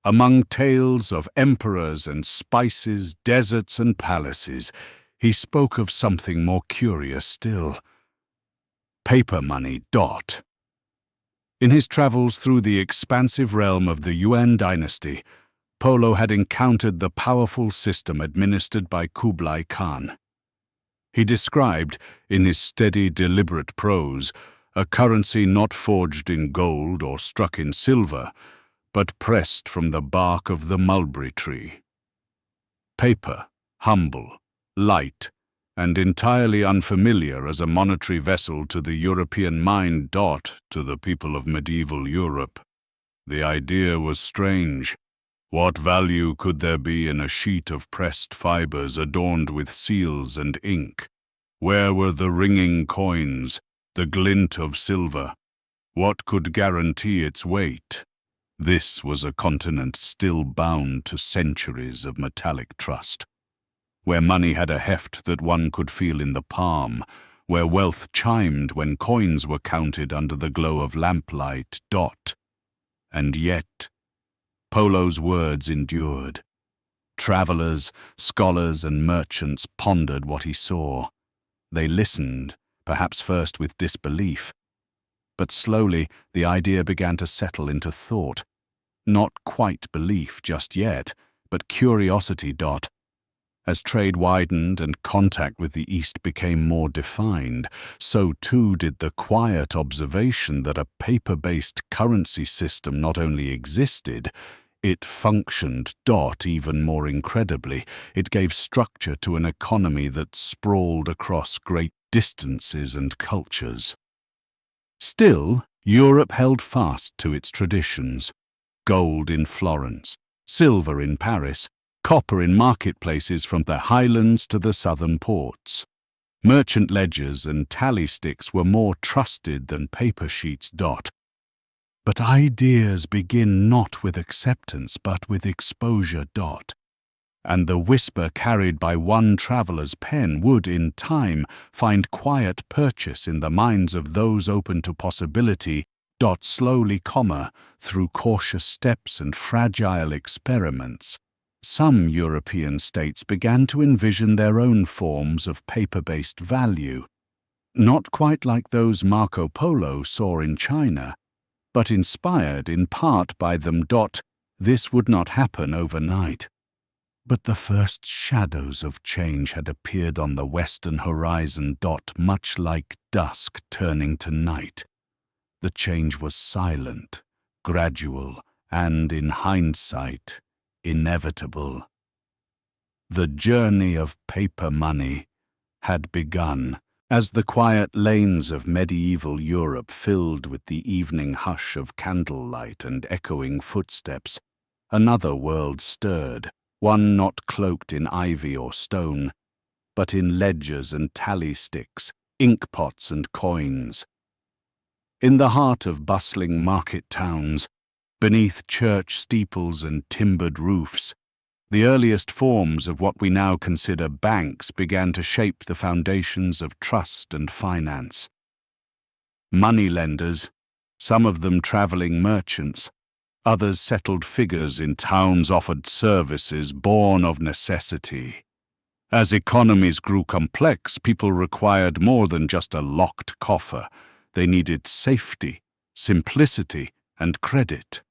Among tales of emperors and spices, deserts and palaces, he spoke of something more curious still: paper money. In his travels through the expansive realm of the Yuan dynasty, Polo had encountered the powerful system administered by Kublai Khan. He described, in his steady, deliberate prose, a currency not forged in gold or struck in silver, but pressed from the bark of the mulberry tree. Paper, humble, light, and entirely unfamiliar as a monetary vessel to the European mind. To the people of medieval Europe, the idea was strange. What value could there be in a sheet of pressed fibers adorned with seals and ink? Where were the ringing coins, the glint of silver? What could guarantee its weight? This was a continent still bound to centuries of metallic trust, where money had a heft that one could feel in the palm, where wealth chimed when coins were counted under the glow of lamplight. And yet, Polo's words endured. Travelers, scholars, and merchants pondered what he saw. They listened, perhaps first with disbelief. But slowly the idea began to settle into thought. Not quite belief just yet, but curiosity. As trade widened and contact with the East became more defined, so too did the quiet observation that a paper-based currency system not only existed, it functioned. Even more incredibly, it gave structure to an economy that sprawled across great distances and cultures. Still, Europe held fast to its traditions. Gold in Florence, silver in Paris, copper in marketplaces from the highlands to the southern ports. Merchant ledgers and tally sticks were more trusted than paper sheets. But ideas begin not with acceptance but with exposure. And the whisper carried by one traveler's pen would, in time, find quiet purchase in the minds of those open to possibility. Slowly, through cautious steps and fragile experiments, some European states began to envision their own forms of paper-based value, not quite like those Marco Polo saw in China, but inspired in part by them. This would not happen overnight. But the first shadows of change had appeared on the western horizon. Much like dusk turning to night. The change was silent, gradual, and, in hindsight, inevitable. The journey of paper money had begun as the quiet lanes of medieval Europe filled with the evening hush of candlelight and echoing footsteps. Another world stirred, one not cloaked in ivy or stone, but in ledgers and tally sticks, inkpots and coins. In the heart of bustling market towns, beneath church steeples and timbered roofs, the earliest forms of what we now consider banks began to shape the foundations of trust and finance. Moneylenders, some of them traveling merchants, others settled figures in towns, offered services born of necessity. As economies grew complex, people required more than just a locked coffer. They needed safety, simplicity, and credit.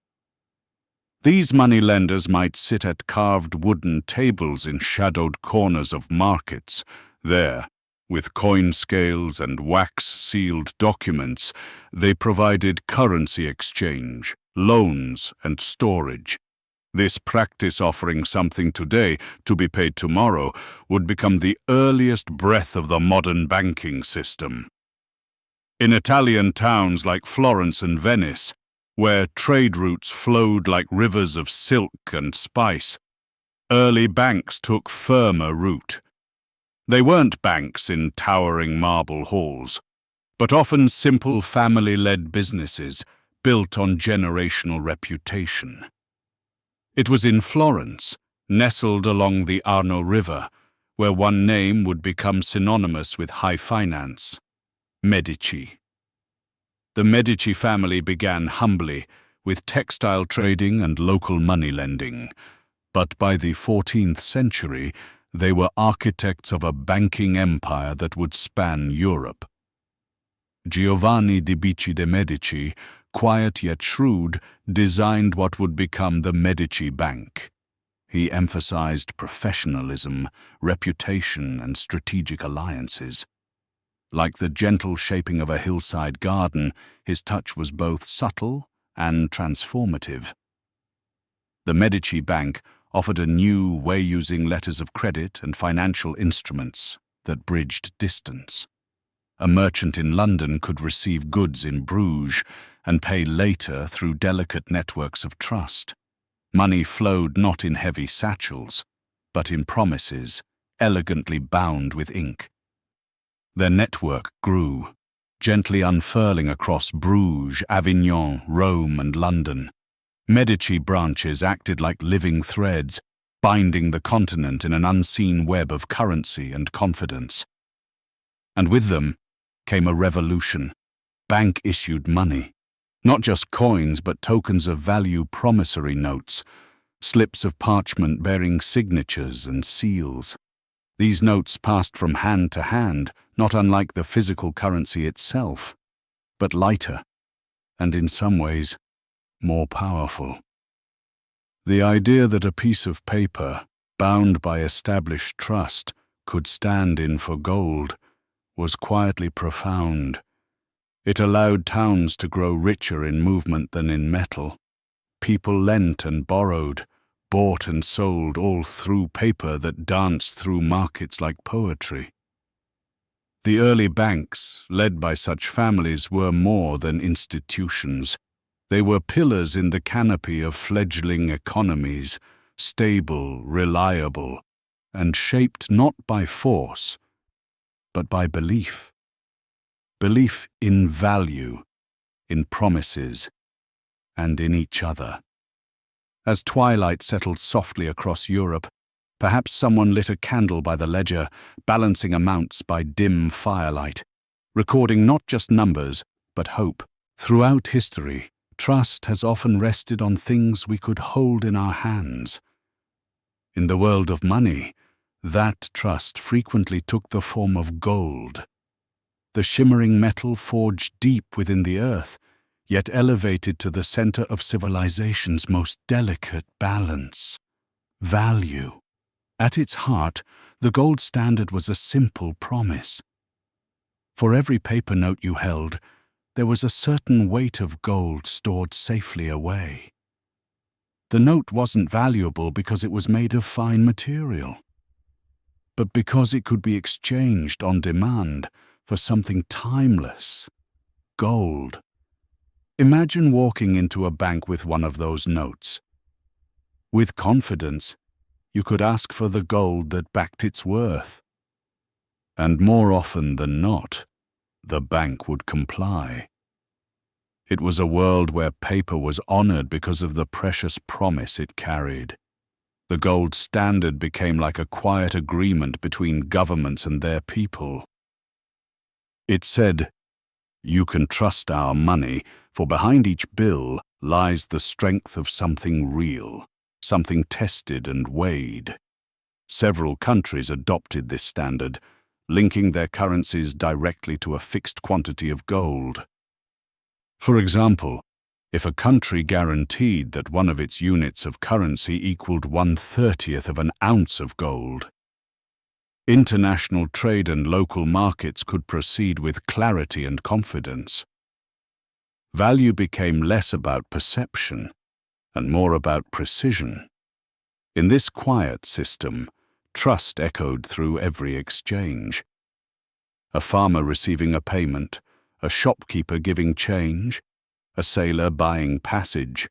These moneylenders might sit at carved wooden tables in shadowed corners of markets. There, with coin scales and wax-sealed documents, they provided currency exchange, loans, and storage. This practice, offering something today to be paid tomorrow, would become the earliest breath of the modern banking system. In Italian towns like Florence and Venice, where trade routes flowed like rivers of silk and spice, early banks took firmer root. They weren't banks in towering marble halls, but often simple family-led businesses built on generational reputation. It was in Florence, nestled along the Arno River, where one name would become synonymous with high finance: Medici. The Medici family began humbly, with textile trading and local money lending, but by the 14th century, they were architects of a banking empire that would span Europe. Giovanni di Bicci de' Medici, quiet yet shrewd, designed what would become the Medici Bank. He emphasized professionalism, reputation, and strategic alliances. Like the gentle shaping of a hillside garden, his touch was both subtle and transformative. The Medici Bank offered a new way using letters of credit and financial instruments that bridged distance. A merchant in London could receive goods in Bruges and pay later through delicate networks of trust. Money flowed not in heavy satchels, but in promises, elegantly bound with ink. Their network grew, gently unfurling across Bruges, Avignon, Rome, and London. Medici branches acted like living threads, binding the continent in an unseen web of currency and confidence. And with them came a revolution. Bank-issued money. Not just coins, but tokens of value promissory notes. slips of parchment bearing signatures and seals. These notes passed from hand to hand, not unlike the physical currency itself, but lighter, and in some ways, more powerful. The idea that a piece of paper, bound by established trust, could stand in for gold was quietly profound. It allowed towns to grow richer in movement than in metal. People lent and borrowed, bought and sold, all through paper that danced through markets like poetry. The early banks, led by such families, were more than institutions. They were pillars in the canopy of fledgling economies, stable, reliable, and shaped not by force, but by belief. Belief in value, in promises, and in each other. As twilight settled softly across Europe, perhaps someone lit a candle by the ledger, balancing amounts by dim firelight, recording not just numbers, but hope. Throughout history, trust has often rested on things we could hold in our hands. In the world of money, that trust frequently took the form of gold, the shimmering metal forged deep within the earth, yet elevated to the center of civilization's most delicate balance, value. At its heart, the gold standard was a simple promise. For every paper note you held, there was a certain weight of gold stored safely away. The note wasn't valuable because it was made of fine material, but because it could be exchanged on demand for something timeless, gold. Imagine walking into a bank with one of those notes. With confidence, you could ask for the gold that backed its worth. And more often than not, the bank would comply. It was a world where paper was honored because of the precious promise it carried. The gold standard became like a quiet agreement between governments and their people. It said, "You can trust our money, for behind each bill lies the strength of something real, something tested and weighed." Several countries adopted this standard, linking their currencies directly to a fixed quantity of gold. For example, if a country guaranteed that one of its units of currency equaled 1/30th of an ounce of gold, international trade and local markets could proceed with clarity and confidence. Value became less about perception and more about precision. In this quiet system, trust echoed through every exchange. A farmer receiving a payment, a shopkeeper giving change, a sailor buying passage,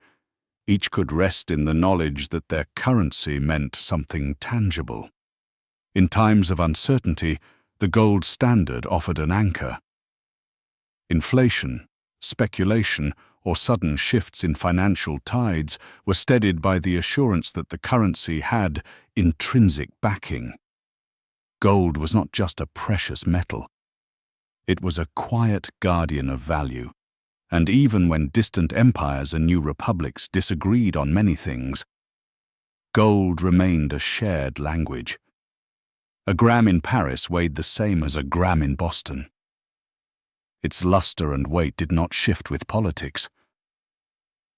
each could rest in the knowledge that their currency meant something tangible. In times of uncertainty, the gold standard offered an anchor. Inflation, speculation, or sudden shifts in financial tides were steadied by the assurance that the currency had intrinsic backing. Gold was not just a precious metal. It was a quiet guardian of value, and even when distant empires and new republics disagreed on many things, gold remained a shared language. A gram in Paris weighed the same as a gram in Boston. Its luster and weight did not shift with politics.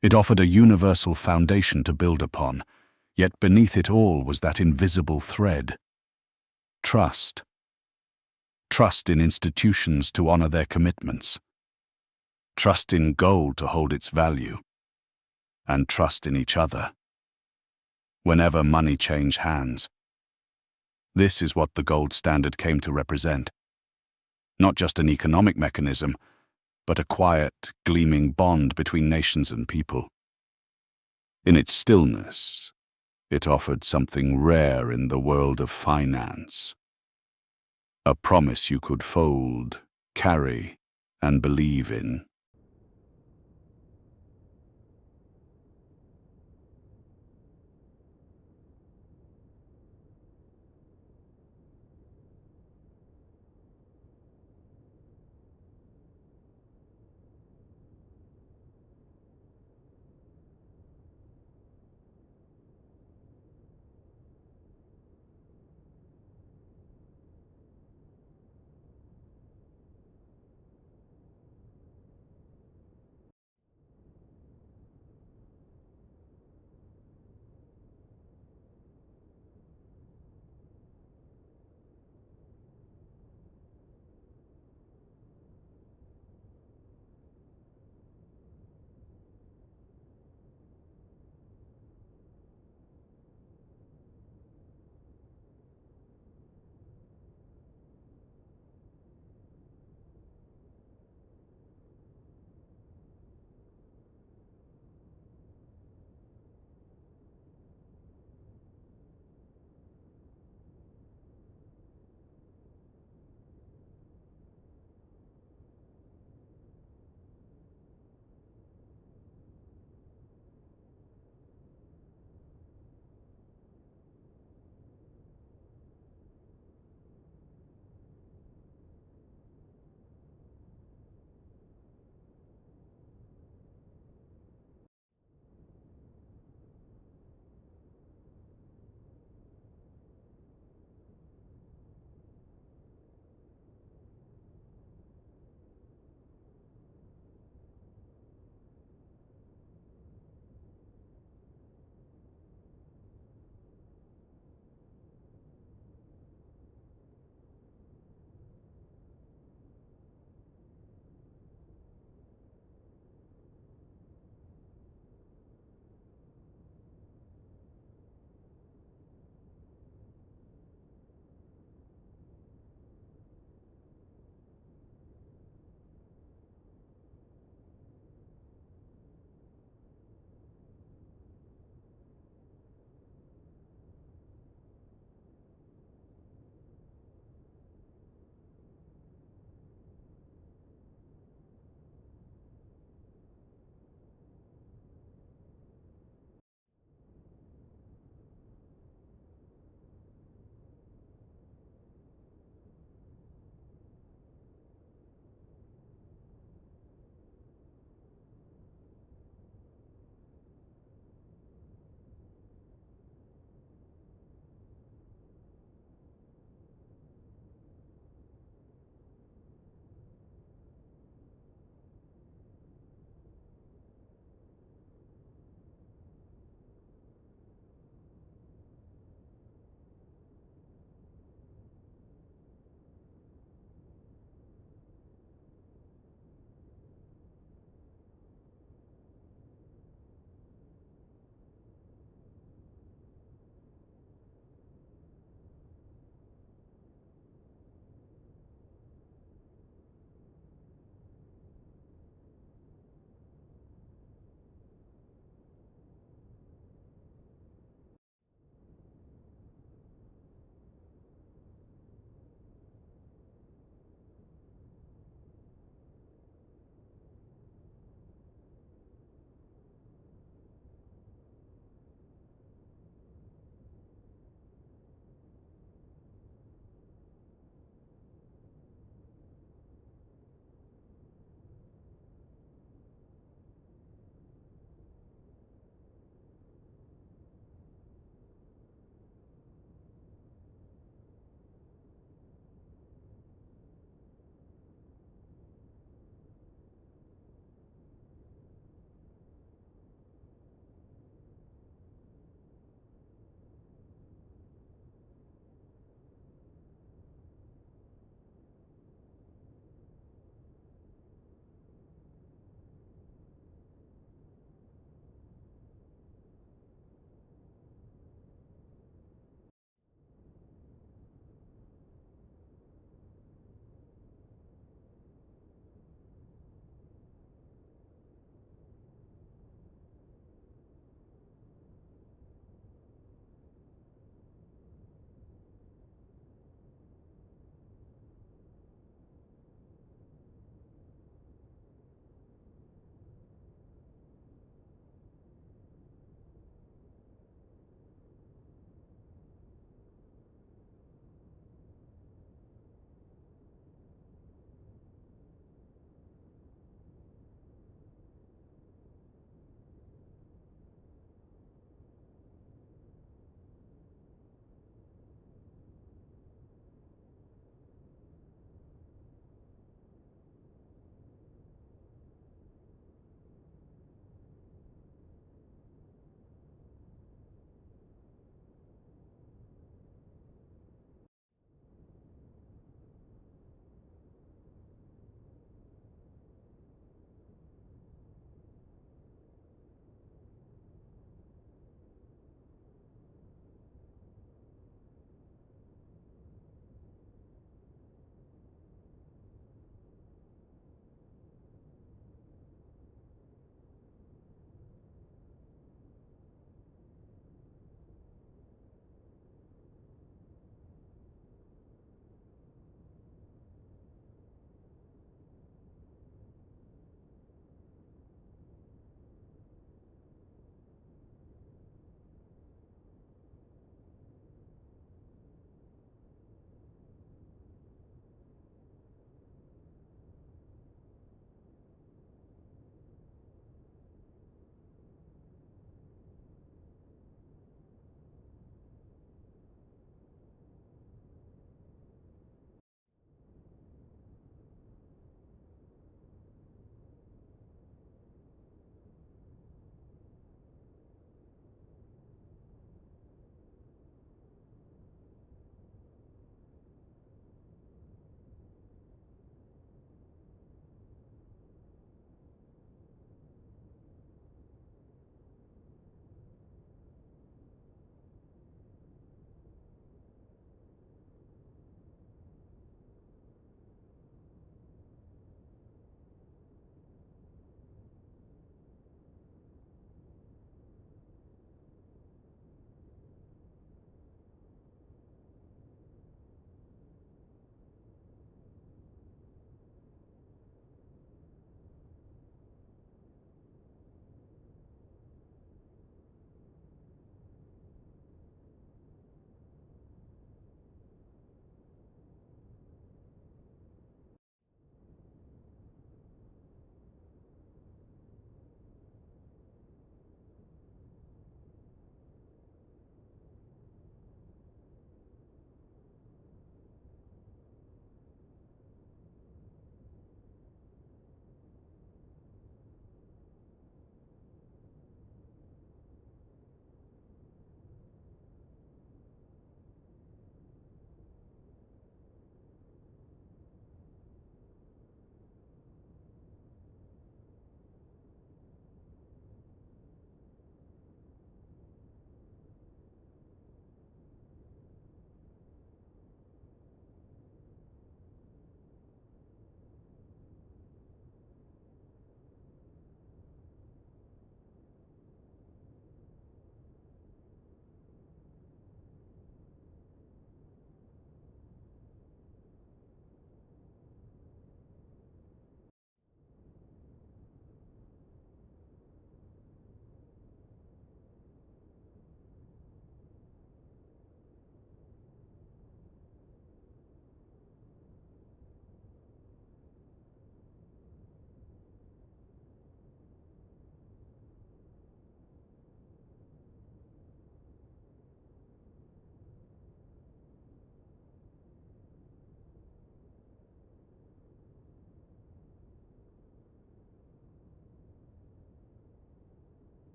It offered a universal foundation to build upon, yet beneath it all was that invisible thread: trust. Trust in institutions to honor their commitments. Trust in gold to hold its value. And trust in each other. Whenever money changed hands. This is what the gold standard came to represent. Not just an economic mechanism, but a quiet, gleaming bond between nations and people. In its stillness, it offered something rare in the world of finance. A promise you could fold, carry, and believe in.